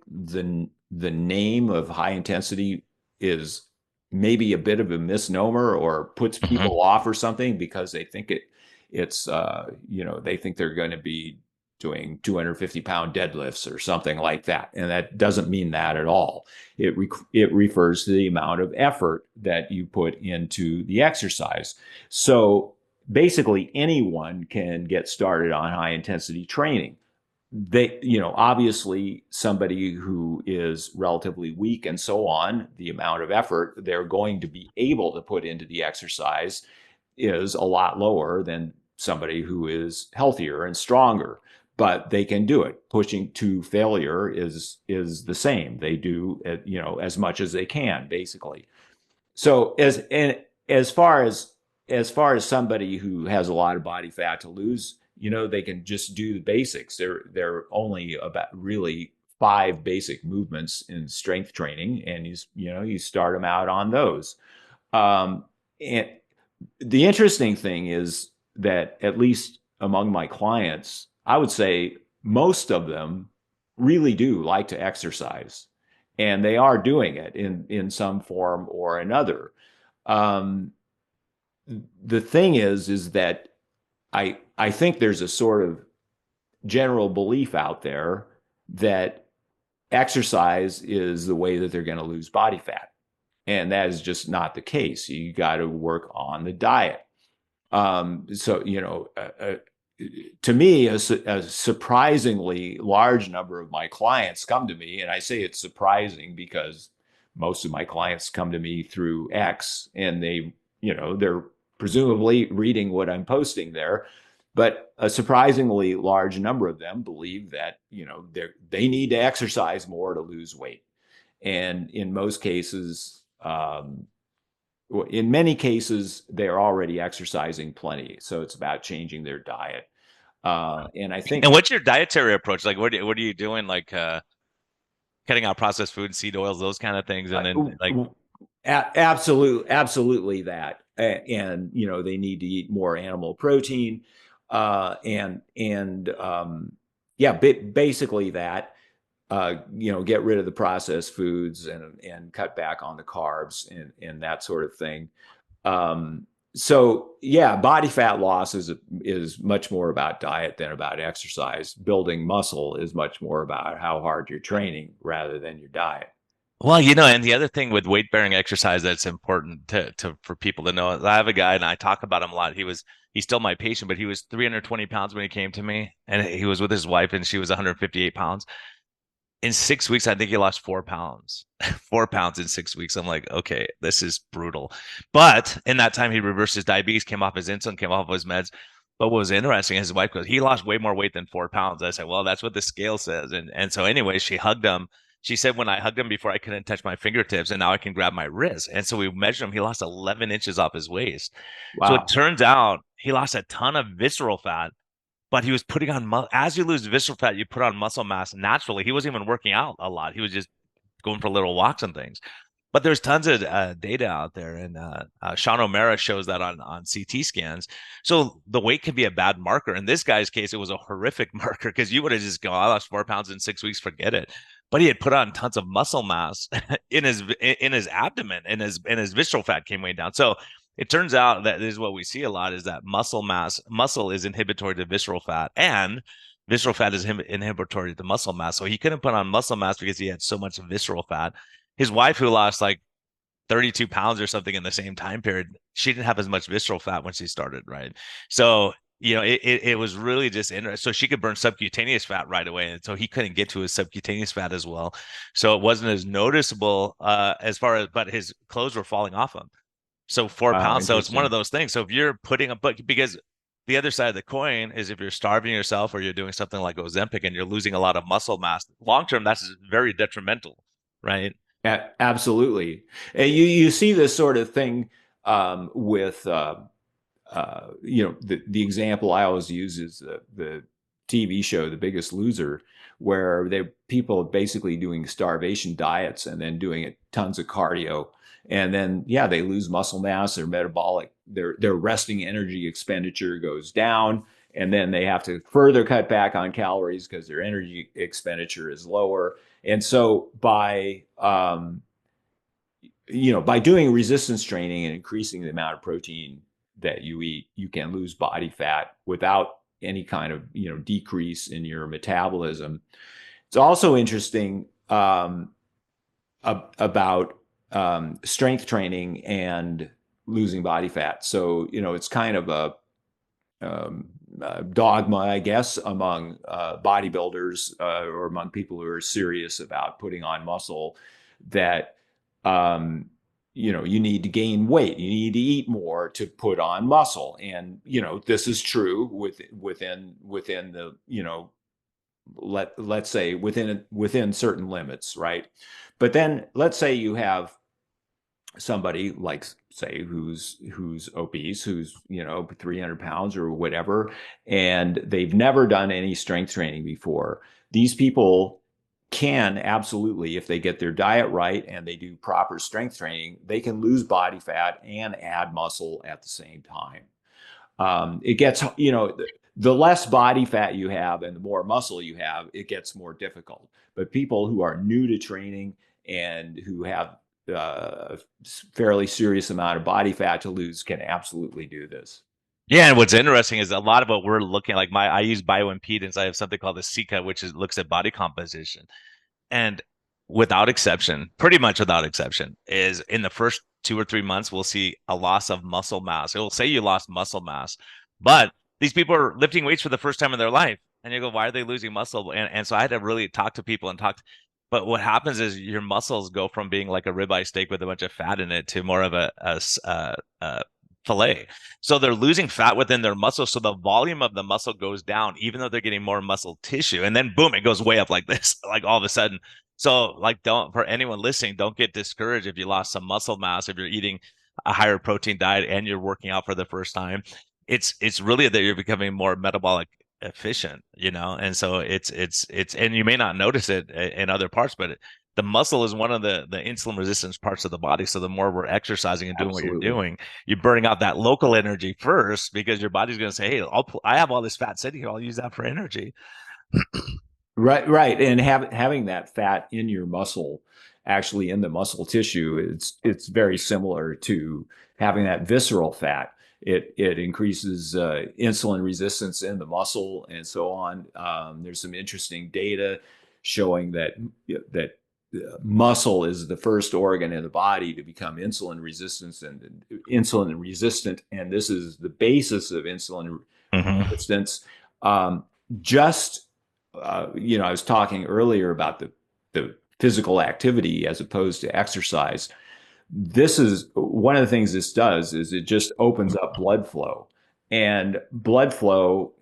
the name of high intensity is maybe a bit of a misnomer or puts
Hmm.
people off or something because they think they think they're going to be doing 250-pound deadlifts or something like that, and that doesn't mean that at all. It refers to the amount of effort that you put into the exercise. So basically anyone can get started on high intensity training. Obviously somebody who is relatively weak and so on, the amount of effort they're going to be able to put into the exercise is a lot lower than somebody who is healthier and stronger, but they can do it. Pushing to failure is the same. They do as much as they can, basically. So as far as somebody who has a lot of body fat to lose, they can just do the basics. They're only about really 5 basic movements in strength training, and you start them out on those. And the interesting thing is that at least among my clients, I would say most of them really do like to exercise, and they are doing it in some form or another. Um, the thing is that I think there's a sort of general belief out there that exercise is the way that they're going to lose body fat, and that is just not the case. You got to work on the diet. So, to me, a surprisingly large number of my clients come to me, and I say it's surprising because most of my clients come to me through X, and they're presumably reading what I'm posting there. But a surprisingly large number of them believe that, they need to exercise more to lose weight. And in many cases, they're already exercising plenty. So it's about changing their diet. And I think
And what's your dietary approach? Like, what are you doing? Like, cutting out processed food, seed oils, those kind of things, and then like,
absolutely that. And they need to eat more animal protein, and yeah, basically that. Get rid of the processed foods and cut back on the carbs and that sort of thing. So yeah, body fat loss is much more about diet than about exercise. Building muscle is much more about how hard you're training rather than your diet.
well, and the other thing with weight bearing exercise that's important to for people to know. I have a guy and I talk about him a lot. He's still my patient, but he was 320 pounds when he came to me, and he was with his wife, and she was 158 pounds. In 6 weeks, I think he lost 4 pounds. 4 pounds in 6 weeks. I'm like, okay, this is brutal. But in that time, he reversed his diabetes, came off his insulin, came off his meds. But what was interesting, his wife goes, he lost way more weight than 4 pounds. I said, well, that's what the scale says. And so anyway, she hugged him. She said, when I hugged him before, I couldn't touch my fingertips, and now I can grab my wrist. And so we measured him. He lost 11 inches off his waist. So it
Wow.
turns out he lost a ton of visceral fat, but he was putting on as you lose visceral fat, you put on muscle mass naturally. He wasn't even working out a lot. He was just going for little walks and things. But there's tons of data out there, and Sean O'Mara shows that on CT scans. So the weight can be a bad marker. In this guy's case, it was a horrific marker because you would have just gone, I lost 4 pounds in 6 weeks, forget it. But he had put on tons of muscle mass in his abdomen, and his visceral fat came way down. So it turns out that this is what we see a lot, is that muscle is inhibitory to visceral fat, and visceral fat is inhibitory to muscle mass. So he couldn't put on muscle mass because he had so much visceral fat. His wife, who lost like 32 pounds or something in the same time period, she didn't have as much visceral fat when she started, right? So, it was really just interesting. So she could burn subcutaneous fat right away. And so he couldn't get to his subcutaneous fat as well. So it wasn't as noticeable as far as, but his clothes were falling off him. So four
Wow,
pounds. So it's one of
interesting.
those things. So if you're putting up, but because the other side of the coin is if you're starving yourself or you're doing something like Ozempic and you're losing a lot of muscle mass, long term, that's very detrimental, right?
Absolutely. And you see this sort of thing with the example I always use is the TV show The Biggest Loser, where people are basically doing starvation diets and then doing tons of cardio, and then they lose muscle mass, their metabolic, their resting energy expenditure goes down, and then they have to further cut back on calories because their energy expenditure is lower. And so by doing resistance training and increasing the amount of protein that you eat, you can lose body fat without any kind of decrease in your metabolism. It's also interesting about strength training and losing body fat. So it's kind of a dogma, I guess, among bodybuilders or among people who are serious about putting on muscle, that you need to gain weight, you need to eat more to put on muscle, and this is true within the let's say within certain limits, right? But then let's say you have somebody like, say, who's obese, who's 300 pounds or whatever, and they've never done any strength training before. These people can absolutely, if they get their diet right and they do proper strength training, they can lose body fat and add muscle at the same time. It gets, the less body fat you have and the more muscle you have, it gets more difficult. But people who are new to training and who have a fairly serious amount of body fat to lose can absolutely do this.
Yeah, and what's interesting is a lot of what we're looking like. I use bioimpedance. I have something called the SICA, which looks at body composition, and without exception, pretty much without exception, is in the first 2 or 3 months, we'll see a loss of muscle mass. It will say you lost muscle mass, but these people are lifting weights for the first time in their life. And you go, why are they losing muscle? And so I had to really talk to people and but what happens is your muscles go from being like a ribeye steak with a bunch of fat in it to more of a fillet. So they're losing fat within their muscles. So the volume of the muscle goes down, even though they're getting more muscle tissue. And then boom, it goes way up like this, like all of a sudden. So like, for anyone listening, don't get discouraged if you lost some muscle mass, if you're eating a higher protein diet and you're working out for the first time. It's really that you're becoming more metabolic efficient, and so it's and you may not notice it in other parts, but the muscle is one of the insulin resistance parts of the body. So the more we're exercising and doing what you're
Absolutely.
doing, you're burning out that local energy first, because your body's going to say, hey, I have all this fat sitting here, I'll use that for energy.
Right, right. And having that fat in your muscle, actually in the muscle tissue, it's very similar to having that visceral fat. It increases insulin resistance in the muscle and so on. There's some interesting data showing that muscle is the first organ in the body to become insulin resistant, and this is the basis of insulin
Mm-hmm.
resistance. Um, just I was talking earlier about the physical activity as opposed to exercise. This is one of the things this does is it just opens up blood flow. And blood flow,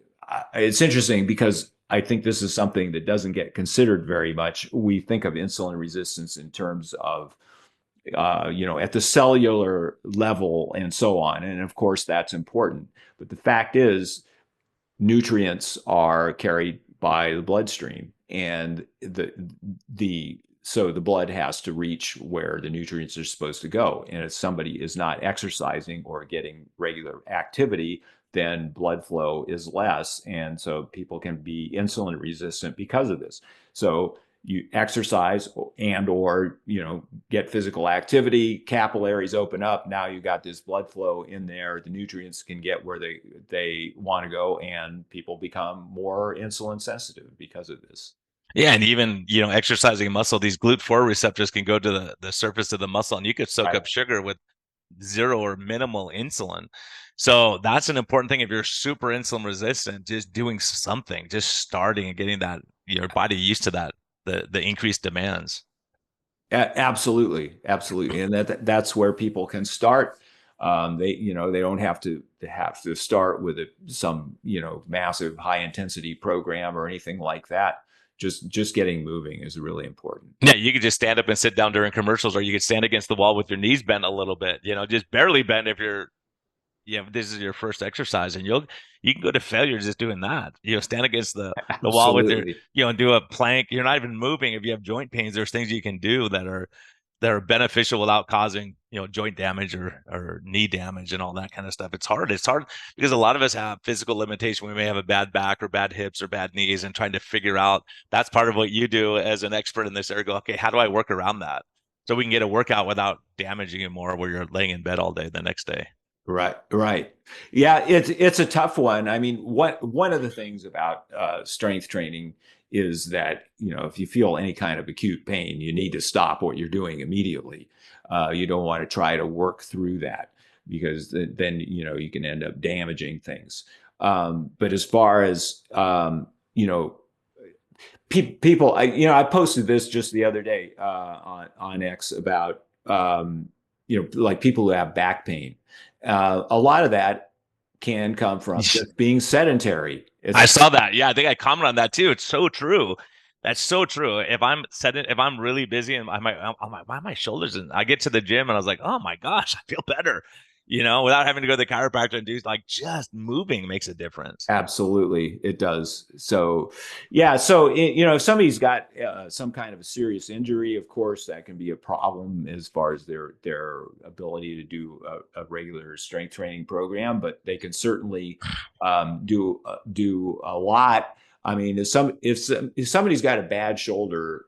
it's interesting because I think this is something that doesn't get considered very much. We think of insulin resistance in terms of at the cellular level and so on. And of course, that's important. But the fact is, nutrients are carried by the bloodstream, and so the blood has to reach where the nutrients are supposed to go. And if somebody is not exercising or getting regular activity, then blood flow is less, and so people can be insulin resistant because of this. So you exercise and or get physical activity, capillaries open up, now you got this blood flow in there, the nutrients can get where they want to go, and people become more insulin sensitive because of this.
Yeah, and even exercising muscle, these GLUT4 receptors can go to the surface of the muscle, and you could soak
Right.
up sugar with zero or minimal insulin. So that's an important thing. If you're super insulin resistant, just doing something, just starting and getting that your body used to that the increased demands.
Absolutely, absolutely, and that's where people can start. They don't have to start with some massive high intensity program or anything like that. Just getting moving is really important.
Yeah, you could just stand up and sit down during commercials, or you could stand against the wall with your knees bent a little bit, just barely bent if you're this is your first exercise, and you can go to failure just doing that. Stand against the wall with your,
Absolutely.
and do a plank. You're not even moving. If you have joint pains, there's things you can do that are beneficial without causing, joint damage or knee damage and all that kind of stuff. It's hard. It's hard because a lot of us have physical limitation. We may have a bad back or bad hips or bad knees, and trying to figure out, that's part of what you do as an expert in this area. Go, okay, how do I work around that? So we can get a workout without damaging you more where you're laying in bed all day the next day.
Right, right. Yeah, it's a tough one. I mean, one of the things about strength training is that if you feel any kind of acute pain, you need to stop what you're doing immediately. You don't want to try to work through that, because then you can end up damaging things. But as far as people, I posted this just the other day on X about like people who have back pain. A lot of that can come from just being sedentary.
I saw that. Yeah, I think I commented on that too. It's so true. That's so true. If I'm really busy and I'm like, why are my shoulders? And I get to the gym and I was like, oh my gosh, I feel better. Without having to go to the chiropractor and do, like, just moving makes a difference.
Absolutely, it does. So, yeah. So, if somebody's got some kind of a serious injury, of course, that can be a problem as far as their ability to do a regular strength training program. But they can certainly do a lot. I mean, if somebody's got a bad shoulder,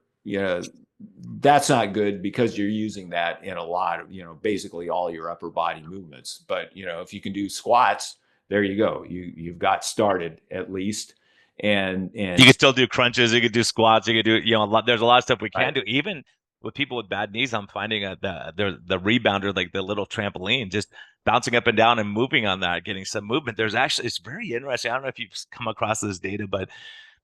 that's not good, because you're using that in a lot of basically all your upper body movements. But if you can do squats, there you go. You've got started at least. And
You can still do crunches. You could do squats. You could do, there's a lot of stuff we can
right.
do. Even with people with bad knees, I'm finding the rebounder, like the little trampoline, just bouncing up and down and moving on that, getting some movement. There's actually, it's very interesting. I don't know if you've come across this data, but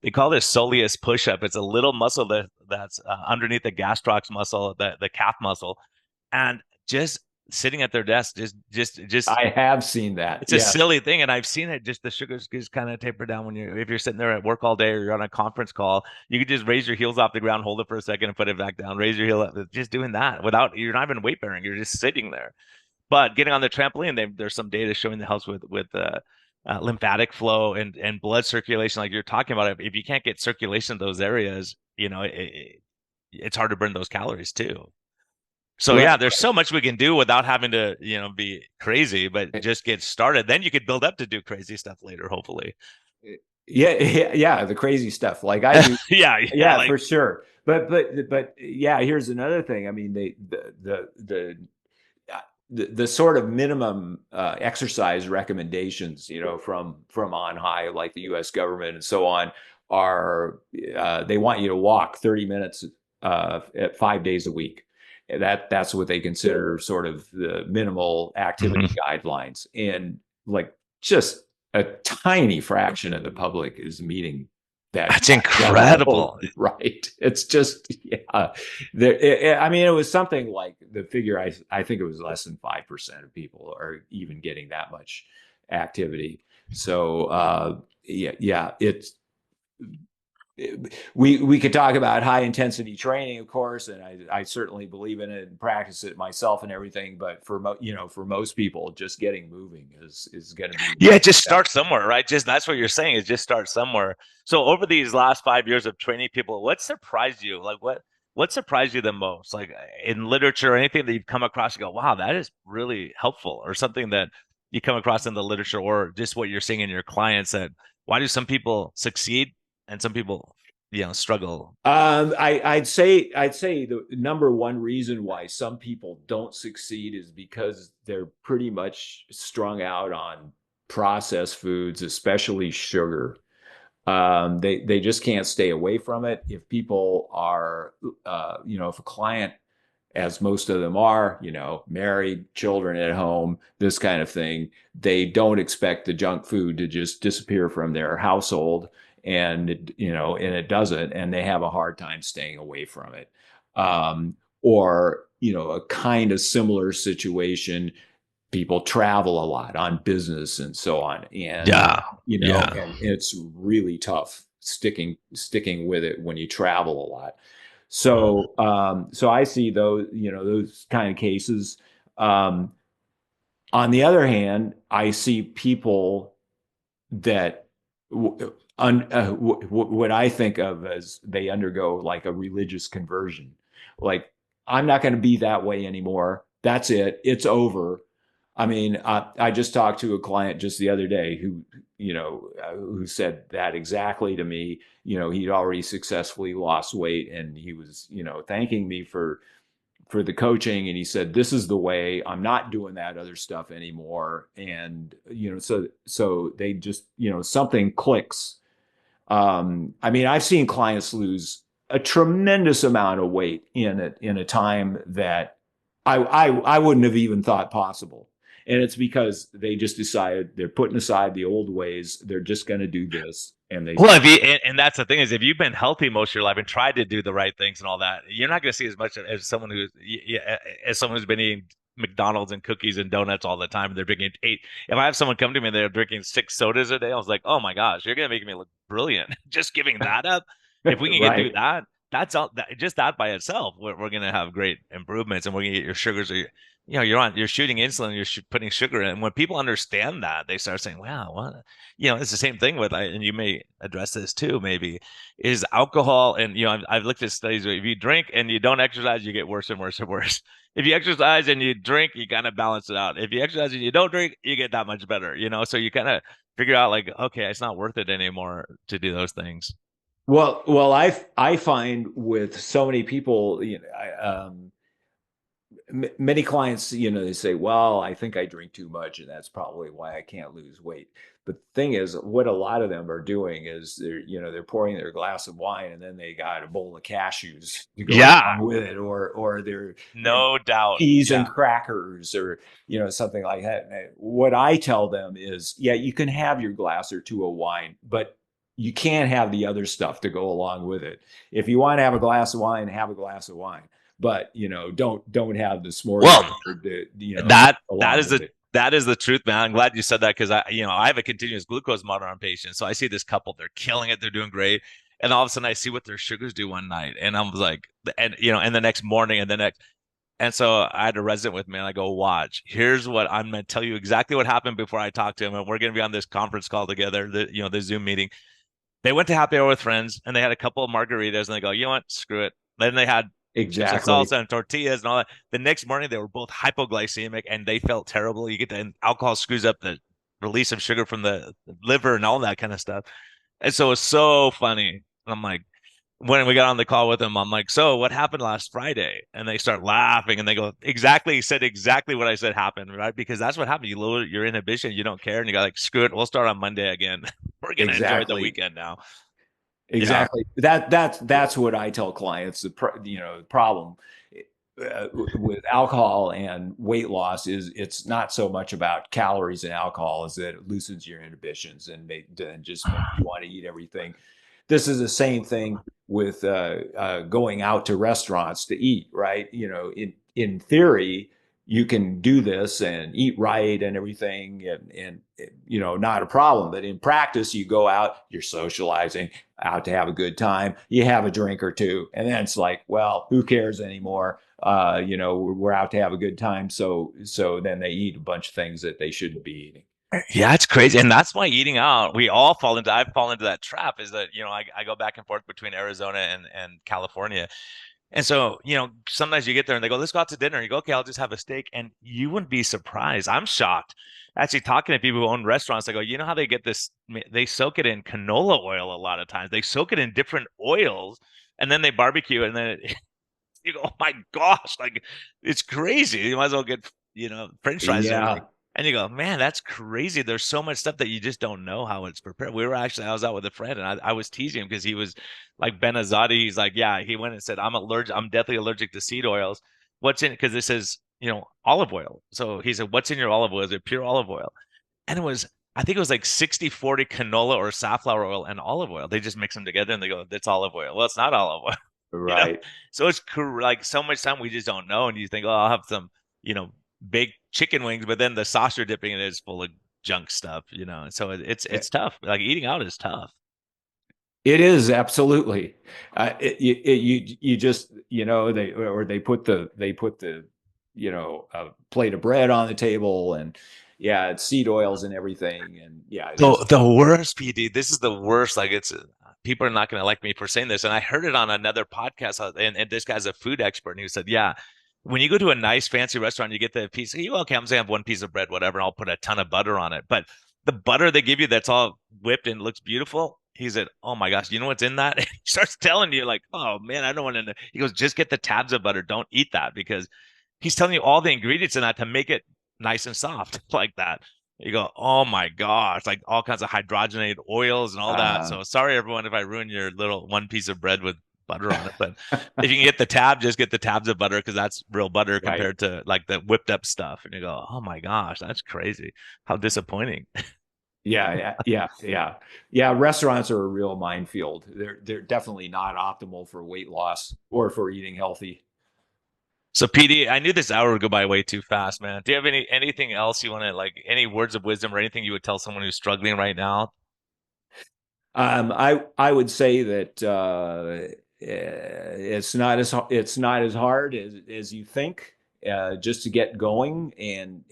they call this soleus push-up. It's a little muscle that's underneath the gastroc muscle, the calf muscle, and just sitting at their desk, just
I have seen that.
it's a
Yes.
silly thing, and I've seen it. Just the sugars just kind of taper down when if you're sitting there at work all day or you're on a conference call. You could just raise your heels off the ground, hold it for a second, and put it back down. Raise your heel up. Just doing that without, you're not even weight bearing. You're just sitting there. But getting on the trampoline, there's some data showing that helps with lymphatic flow and blood circulation, like you're talking about. If you can't get circulation in those areas, it's hard to burn those calories too. So
Right.
yeah, there's so much we can do without having to, be crazy, but just get started. Then you could build up to do crazy stuff later, hopefully.
Yeah, the crazy stuff like I do.
Yeah,
Yeah,
like
for sure. But yeah, here's another thing. I mean, the sort of minimum exercise recommendations, from on high, like the U.S. government and so on, are they want you to walk 30 minutes at 5 days a week. That's what they consider sort of the minimal activity guidelines, and like just a tiny fraction of the public is meeting that.
that's incredible.
Right? It's just, yeah. I mean, it was something like the figure. I think it was less than 5% of people are even getting that much activity. So yeah, we could talk about high intensity training, of course, and I certainly believe in it and practice it myself and everything. But for most people, just getting moving is going to be.
Yeah, just start somewhere, right? Just that's what you're saying, is just start somewhere. So over these last 5 years of training people, what surprised you? Like what surprised you the most? Like in literature or anything that you've come across, you go, wow, that is really helpful, or something that you come across in the literature, or just what you're seeing in your clients, that why do some people succeed and some people, struggle?
I'd say the number one reason why some people don't succeed is because they're pretty much strung out on processed foods, especially sugar. They just can't stay away from it. If people are, if a client, as most of them are, married, children at home, this kind of thing, they don't expect the junk food to just disappear from their household, and it doesn't, and they have a hard time staying away from it. Or a kind of similar situation, people travel a lot on business and so on, and
Yeah.
and it's really tough sticking with it when you travel a lot. So I see those kind of cases. Um, on the other hand, I see people that what I think of as they undergo like a religious conversion. Like, I'm not going to be that way anymore. That's it. It's over. I mean, I just talked to a client just the other day who said that exactly to me. He'd already successfully lost weight, and he was, thanking me for the coaching, and he said, this is the way. I'm not doing that other stuff anymore. And so they just, something clicks. I mean, I've seen clients lose a tremendous amount of weight in a time that I wouldn't have even thought possible. And it's because they just decided they're putting aside the old ways. They're just going to do this. And
Well, and that's the thing, is if you've been healthy most of your life and tried to do the right things and all that, you're not going to see as much as someone who's been eating McDonald's and cookies and donuts all the time. And they're drinking eight. If I have someone come to me and they're drinking 6 sodas a day, I was like, oh my gosh, you're going to make me look brilliant just giving that up. If we can get through that, that's all. Just that by itself, we're going to have great improvements, and we're going to get your sugars. You're shooting insulin, you're putting sugar in. And when people understand that, they start saying, wow, what? It's the same thing with, and you may address this too, maybe, is alcohol. And, I've looked at studies where if you drink and you don't exercise, you get worse and worse and worse. If you exercise and you drink, you kind of balance it out. If you exercise and you don't drink, you get that much better, so you kind of figure out like, okay, it's not worth it anymore to do those things.
Well, I find with so many people, many clients, they say, well, I think I drink too much, and that's probably why I can't lose weight. But the thing is, what a lot of them are doing is they're pouring their glass of wine, and then they got a bowl of cashews to go along with it, or they're
no doubt
cheese and crackers, or something like that. And what I tell them is, yeah, you can have your glass or two of wine, but you can't have the other stuff to go along with it. If you want to have a glass of wine, have a glass of wine, but don't have the smorgasbord.
Well, that is the truth, man. I'm glad you said that, because I have a continuous glucose monitor on patients. So I see this couple, they're killing it, they're doing great, and all of a sudden I see what their sugars do one night, and I was like, and the next morning, and the next. And so I had a resident with me, and I go, watch, here's what I'm going to tell you exactly what happened before I talk to him. And we're going to be on this conference call together, the Zoom meeting. They went to happy hour with friends, and they had a couple of margaritas, and they go, you know what? Screw it. Then they had chips and
Exactly.
salsa and tortillas and all that. The next morning, they were both hypoglycemic, and they felt terrible. You get the alcohol screws up the release of sugar from the liver and all that kind of stuff. And so it's so funny. I'm like, when we got on the call with them, I'm like, so what happened last Friday? And they start laughing and they go, exactly, said exactly what I said happened, right? Because that's what happened. You lower your inhibition, you don't care. And you got like, screw it, we'll start on Monday again. We're going to enjoy the
Exactly.
weekend now. Yeah.
Exactly. That's what I tell clients. The problem with alcohol and weight loss is it's not so much about calories and alcohol as that it loosens your inhibitions and just makes you want to eat everything. This is the same thing with going out to restaurants to eat, right? In theory, you can do this and eat right and everything, and not a problem. But in practice, you go out, you're socializing, out to have a good time. You have a drink or two, and then it's like, well, who cares anymore? We're out to have a good time. So then they eat a bunch of things that they shouldn't be eating.
Yeah, it's crazy. And that's why eating out, I've fallen into that trap is that, I go back and forth between Arizona and California. And so, sometimes you get there and they go, let's go out to dinner. You go, okay, I'll just have a steak. And you wouldn't be surprised. I'm shocked. Actually, talking to people who own restaurants, I go, you know how they get this? They soak it in canola oil a lot of times. They soak it in different oils and then they barbecue. And then you go, oh my gosh, like it's crazy. You might as well get, French fries and everything.
Yeah.
And you go, man, that's crazy. There's so much stuff that you just don't know how it's prepared. I was out with a friend and I was teasing him because he was like Ben Azadi. He's like, yeah, he went and said, I'm definitely allergic to seed oils. What's in it? Because it says, olive oil. So he said, what's in your olive oil? Is it pure olive oil? And I think it was like 60-40 canola or safflower oil and olive oil. They just mix them together and they go, that's olive oil. Well, it's not olive oil. you know
Right.
so it's like so much time we just don't know, and you think, oh, I'll have some baked chicken wings, but then the sauce you're dipping in is full of junk stuff. So it's tough. Like eating out is tough.
It is absolutely. You just they put the plate of bread on the table, and yeah, it's seed oils and everything, and yeah, it's
So
just
the worst, PD, this is the worst. Like it's people are not going to like me for saying this, and I heard it on another podcast, and this guy's a food expert, and he said, yeah, when you go to a nice fancy restaurant, you get the piece. You go, okay, I'm just gonna have one piece of bread, whatever, and I'll put a ton of butter on it. But the butter they give you that's all whipped and looks beautiful. He said, "Oh my gosh, you know what's in that?" And he starts telling you like, "Oh man, I don't want to." He goes, "Just get the tabs of butter. Don't eat that because he's telling you all the ingredients in that to make it nice and soft like that." You go, "Oh my gosh!" Like all kinds of hydrogenated oils and all that.
uh,
So sorry, everyone, if I ruin your little one piece of bread with butter on it. But if you can get the tab, just get the tabs of butter because that's real butter
right.
compared to like the whipped up stuff. And you go, "Oh my gosh, that's crazy! How disappointing!"
Yeah. Restaurants are a real minefield. They're definitely not optimal for weight loss or for eating healthy.
So PD, I knew this hour would go by way too fast, man. Do you have anything else you want to like any words of wisdom or anything you would tell someone who's struggling right now?
I would say that it's not as hard as you think. Just to get going and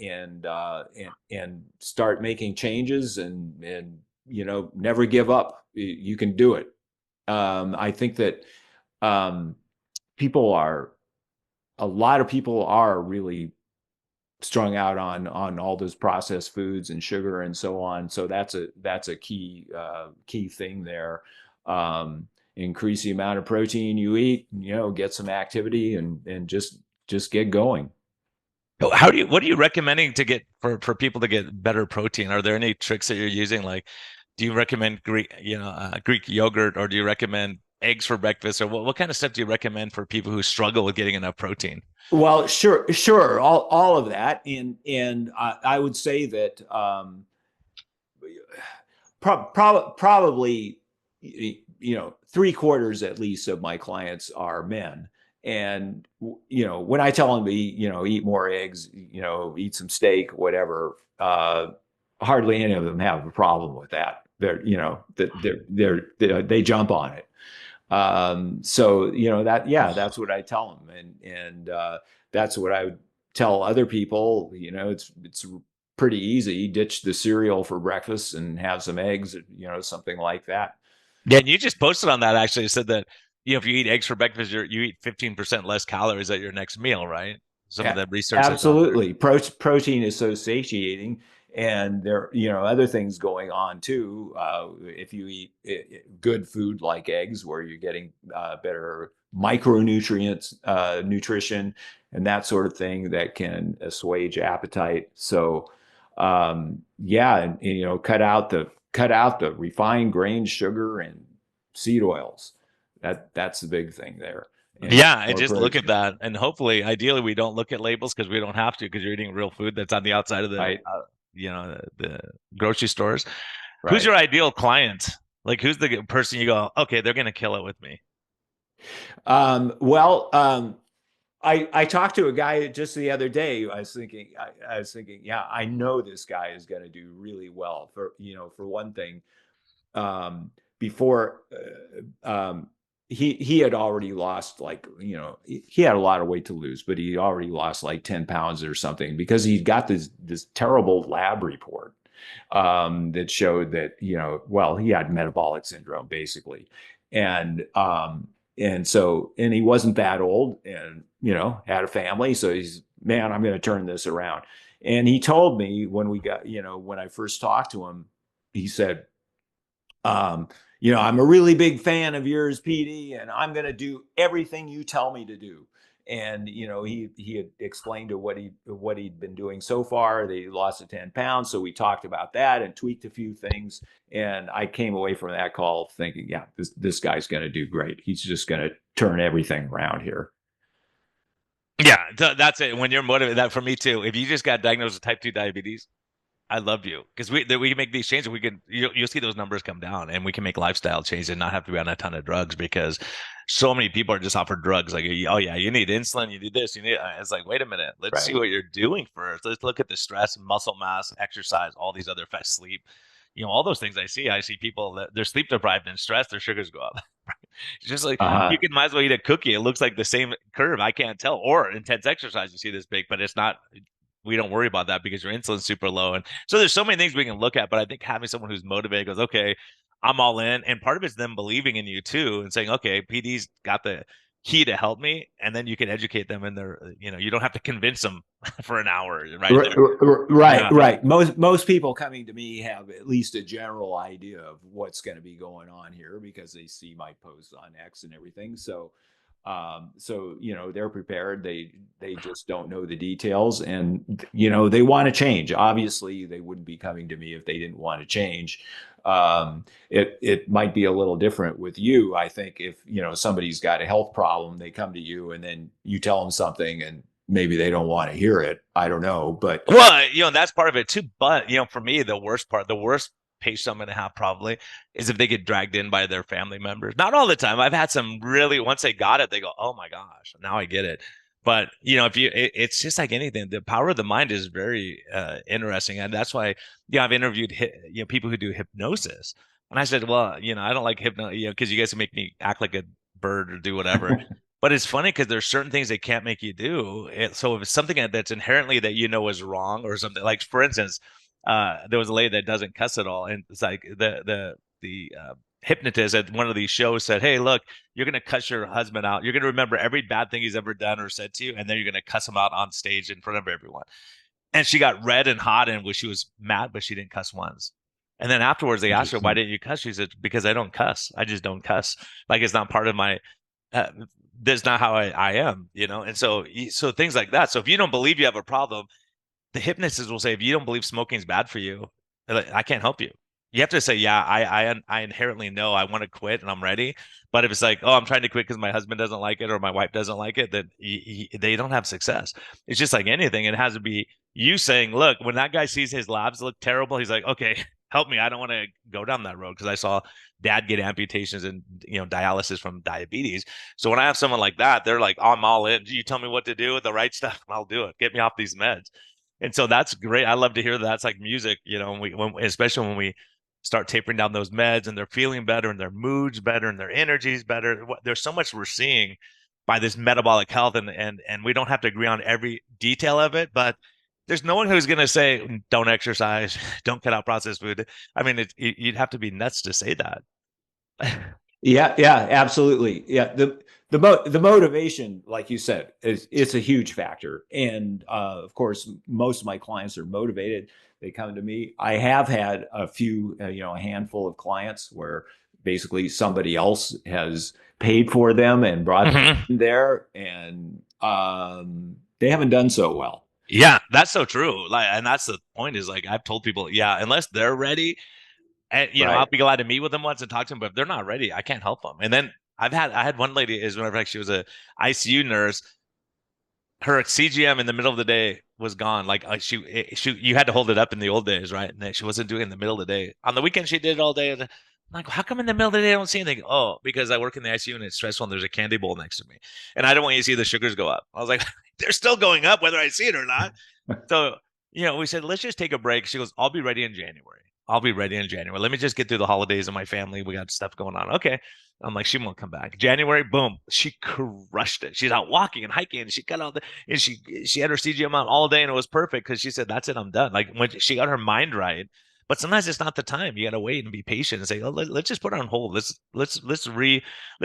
start making changes and never give up. You can do it. I think that um, people are a lot of people are really strung out on all those processed foods and sugar and so on. So that's a key thing there. Increase the amount of protein you eat. Get some activity and just get going.
What are you recommending to get for people to get better protein? Are there any tricks that you're using? Like, do you recommend Greek yogurt, or do you recommend eggs for breakfast, or what kind of stuff do you recommend for people who struggle with getting enough protein?
Well, sure, all of that, and I would say that probably 3/4 at least of my clients are men, and when I tell them to eat more eggs, eat some steak, whatever, hardly any of them have a problem with that. They jump on it. So that's what I tell them, and that's what I would tell other people. It's pretty easy. Ditch the cereal for breakfast and have some eggs, something like that.
Yeah, and you just posted on that actually. You said that if you eat eggs for breakfast, you eat 15% less calories at your next meal, right? Some of the research that's out there.
Absolutely. Protein is so satiating, and there, other things going on too. If you eat good food like eggs, where you're getting better micronutrients, nutrition, and that sort of thing that can assuage appetite. So, yeah, and cut out the refined grain, sugar, and seed oils. That's the big thing there. And
Yeah, and
more
just look at
protein,
that, and hopefully, ideally, we don't look at labels because we don't have to because you're eating real food that's on the outside of the,
right?
the grocery stores. Who's
Right.
your ideal client? Like, who's the person you go, okay, they're gonna kill it with me?
Well, I talked to a guy just the other day. I was thinking, yeah, I know this guy is going to do really well. For one thing, before he had already lost, like, he had a lot of weight to lose, but he already lost like 10 pounds or something because he got this terrible lab report that showed that, well, he had metabolic syndrome basically. And he wasn't that old, and had a family, so he's, man, I'm going to turn this around. And he told me when I first talked to him, he said, um, I'm a really big fan of yours, PD, and I'm going to do everything you tell me to do. And he had explained to what he'd been doing so far. They lost the 10 pounds, so we talked about that and tweaked a few things. And I came away from that call thinking, yeah, this guy's going to do great. He's just going to turn everything around here.
Yeah, that's it. When you're motivated, that for me too. If you just got diagnosed with type 2 diabetes, I love you because we can make these changes. You'll see those numbers come down, and we can make lifestyle changes and not have to be on a ton of drugs because so many people are just offered drugs. Like, oh yeah, you need insulin, you need this, you need. It's like, wait a minute, let's see
Right.
what you're doing first. Let's look at the stress, muscle mass, exercise, all these other effects, sleep. All those things I see. I see people that they're sleep deprived and stressed, their sugars go up. It's just like you
Uh-huh.
can might as well eat a cookie. It looks like the same curve. I can't tell. Or intense exercise, you see this big, but it's not. We don't worry about that because your insulin's super low. And so there's so many things we can look at. But I think having someone who's motivated goes, okay, I'm all in. And part of it's them believing in you too and saying, okay, PD's got the key to help me. And then you can educate them in their, you don't have to convince them for an hour right there.
Right,
Yeah.
right. Most people coming to me have at least a general idea of what's going to be going on here because they see my posts on X and everything. So they're prepared. They just don't know the details, and they want to change. Obviously, they wouldn't be coming to me if they didn't want to change. It might be a little different with you. I think if somebody's got a health problem, they come to you, and then you tell them something, and maybe they don't want to hear it. I don't know, but
Well, that's part of it too. But for me, the worst patient I'm going to have probably is if they get dragged in by their family members. Not all the time. I've had some really once they got it, they go, "Oh my gosh, now I get it." But if it's just like anything. The power of the mind is very interesting, and that's why I've interviewed people who do hypnosis, and I said, "Well, I don't like hypno, because you guys can make me act like a bird or do whatever." But it's funny because there's certain things they can't make you do. So if it's something that's inherently that is wrong or something, like for instance, there was a lady that doesn't cuss at all, and it's like the hypnotist at one of these shows said, "Hey, look, you're gonna cuss your husband out. You're gonna remember every bad thing he's ever done or said to you, and then you're gonna cuss him out on stage in front of everyone." And she got red and hot, and she was mad, but she didn't cuss once. And then afterwards, they asked her, "Why
interesting.
didn't you cuss?" She said, "Because I don't cuss. I just don't cuss. Like it's not part of my." Uh, that's not how I am, and so things like that. So if you don't believe you have a problem, the hypnotist will say, if you don't believe smoking is bad for you, I can't help you. You have to say, yeah, I inherently know I want to quit and I'm ready. But if it's like, oh, I'm trying to quit because my husband doesn't like it or my wife doesn't like it, then they don't have success. It's just like anything. It has to be you saying, look, when that guy sees his labs look terrible, he's like, okay, help me. I don't want to go down that road because I saw dad get amputations and dialysis from diabetes. So when I have someone like that, they're like, I'm all in. You tell me what to do with the right stuff, I'll do it. Get me off these meds. And so that's great. I love to hear that. That's like music, especially when we start tapering down those meds, and they're feeling better, and their mood's better, and their energy's better. There's so much we're seeing by this metabolic health, and we don't have to agree on every detail of it, but there's no one who's going to say don't exercise, don't cut out processed food. I mean, you'd have to be nuts to say that.
Yeah, yeah, absolutely. Yeah, the motivation, like you said, is it's a huge factor. And of course, most of my clients are motivated. They come to me. I have had a few, a handful of clients where basically somebody else has paid for them and brought them there, and they haven't done so well.
Yeah, that's so true. Like, and that's the point is like I've told people, yeah, unless they're ready, and I'll be glad to meet with them once and talk to them, but if they're not ready, I can't help them. And then I had one lady is whenever she was a ICU nurse, her CGM in the middle of the day was gone. Like you had to hold it up in the old days, right? And she wasn't doing it in the middle of the day. On the weekend, she did it all day. I'm like, how come in the middle of the day I don't see anything? Oh, because I work in the ICU and it's stressful and there's a candy bowl next to me. And I don't want you to see the sugars go up. I was like, they're still going up whether I see it or not. So, we said, let's just take a break. She goes, I'll be ready in January. I'll be ready in January. Let me just get through the holidays and my family. We got stuff going on. Okay. I'm like, she won't come back. January, boom, she crushed it. She's out walking and hiking, and she got all and she had her CGM out all day, and it was perfect because she said, "That's it, I'm done." Like when she got her mind right. But sometimes it's not the time. You got to wait and be patient and say, "Oh, let's just put it on hold. Let's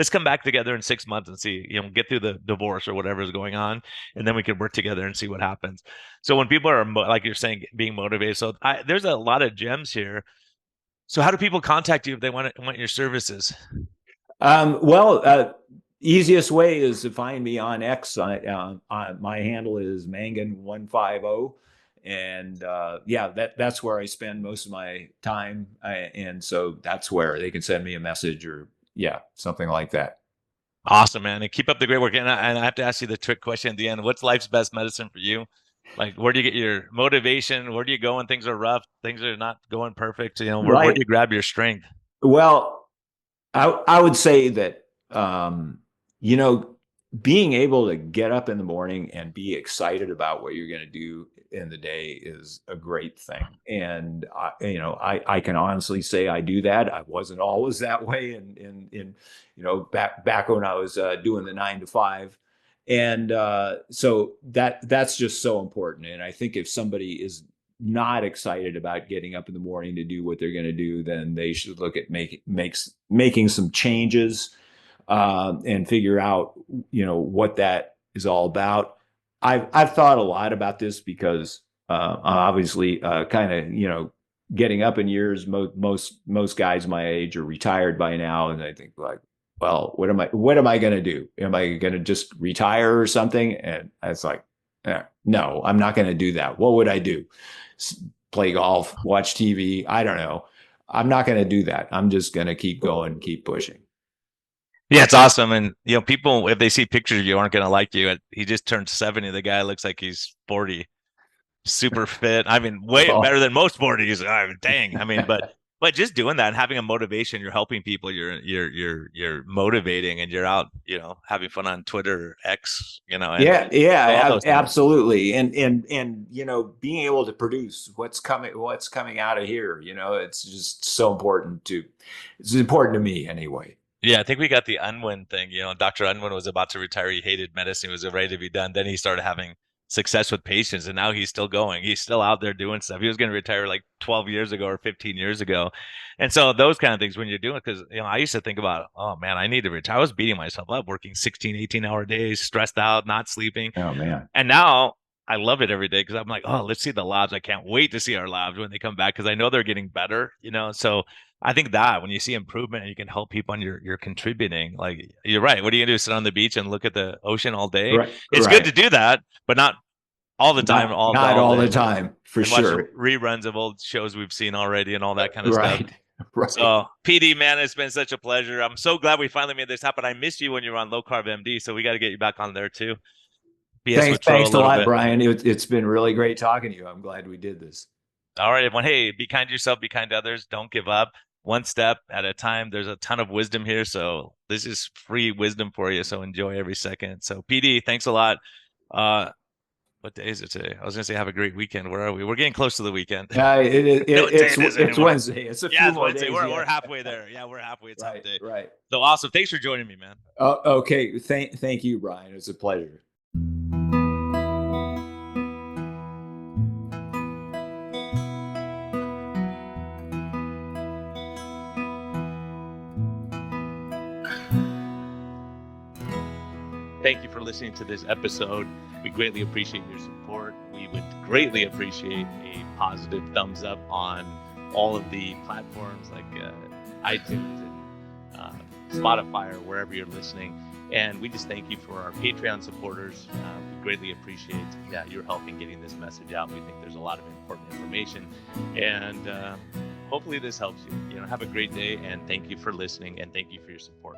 come back together in 6 months and see, get through the divorce or whatever is going on, and then we can work together and see what happens." So when people are like you're saying, being motivated, so there's a lot of gems here. So how do people contact you if they want your services?
Easiest way is to find me on X. My handle is Mangan150, and that's where I spend most of my time. And so that's where they can send me a message or something like that.
Awesome, man, and keep up the great work. And I have to ask you the trick question at the end: what's life's best medicine for you? Like, where do you get your motivation? Where do you go when things are rough? Things are not going perfect. Where do you grab your strength?
Well, I would say that, being able to get up in the morning and be excited about what you're going to do in the day is a great thing. And, I can honestly say I do that. I wasn't always that way back when I was doing the 9 to 5. And so that's just so important. And I think if somebody is not excited about getting up in the morning to do what they're going to do, then they should look at making some changes and figure out, what that is all about. I've thought a lot about this because I'm obviously kind of, getting up in years. Most guys my age are retired by now, and I think like, well, what am I going to do? Am I going to just retire or something? And it's like, no, I'm not going to do that. What would I do? Play golf, watch TV? I don't know. I'm not going to do that. I'm just going to keep going, keep pushing.
Yeah, it's awesome. And, people, if they see pictures of you, aren't going to like you. He just turned 70. The guy looks like he's 40, super fit. I mean, way better than most 40s. Dang. I mean, but just doing that and having a motivation, you're helping people, you're motivating, and you're out, having fun on Twitter, X,
absolutely. And being able to produce what's coming out of here, it's just so important it's important to me anyway.
Yeah, I think we got the Unwin thing. Dr. Unwin was about to retire. He hated medicine. He was ready to be done. Then he started having success with patients, and now he's still going. He's still out there doing stuff. He was going to retire like 12 years ago or 15 years ago. And so those kind of things when you're doing, because, I used to think about, oh man, I need to retire. I was beating myself up, working 16, 18-hour days, stressed out, not sleeping.
Oh man.
And now I love it every day because I'm like, oh, let's see the labs. I can't wait to see our labs when they come back because I know they're getting better, so I think that when you see improvement and you can help people and you're contributing, like you're right. What are you gonna do? Sit on the beach and look at the ocean all day? Right, it's good to do that, but not all the time.
Not all the time, for sure.
Reruns of old shows we've seen already and all that kind of stuff. Right. So PD, man, it's been such a pleasure. I'm so glad we finally made this happen. I missed you when you were on Low Carb MD, so we got to get you back on there too.
Thanks a lot, Brian. It's been really great talking to you. I'm glad we did this.
All right, everyone. Hey, be kind to yourself, be kind to others. Don't give up. One step at a time. There's a ton of wisdom here. So this is free wisdom for you. So enjoy every second. So PD, thanks a lot. What day is it today? I was gonna say have a great weekend. Where are we? We're getting close to the weekend.
It's Wednesday. It's a few
Yeah, it's
more
Wednesday.
days.
We're halfway there. Yeah, we're halfway. It's hump day.
Right.
So awesome. Thanks for joining me, man.
Okay. Thank you, Brian. It's a pleasure.
Thank you for listening to this episode. We greatly appreciate your support. We would greatly appreciate a positive thumbs up on all of the platforms like iTunes and Spotify or wherever you're listening. And we just thank you for our Patreon supporters. We greatly appreciate your help in getting this message out. We think there's a lot of important information. And hopefully this helps you. Have a great day, and thank you for listening, and thank you for your support.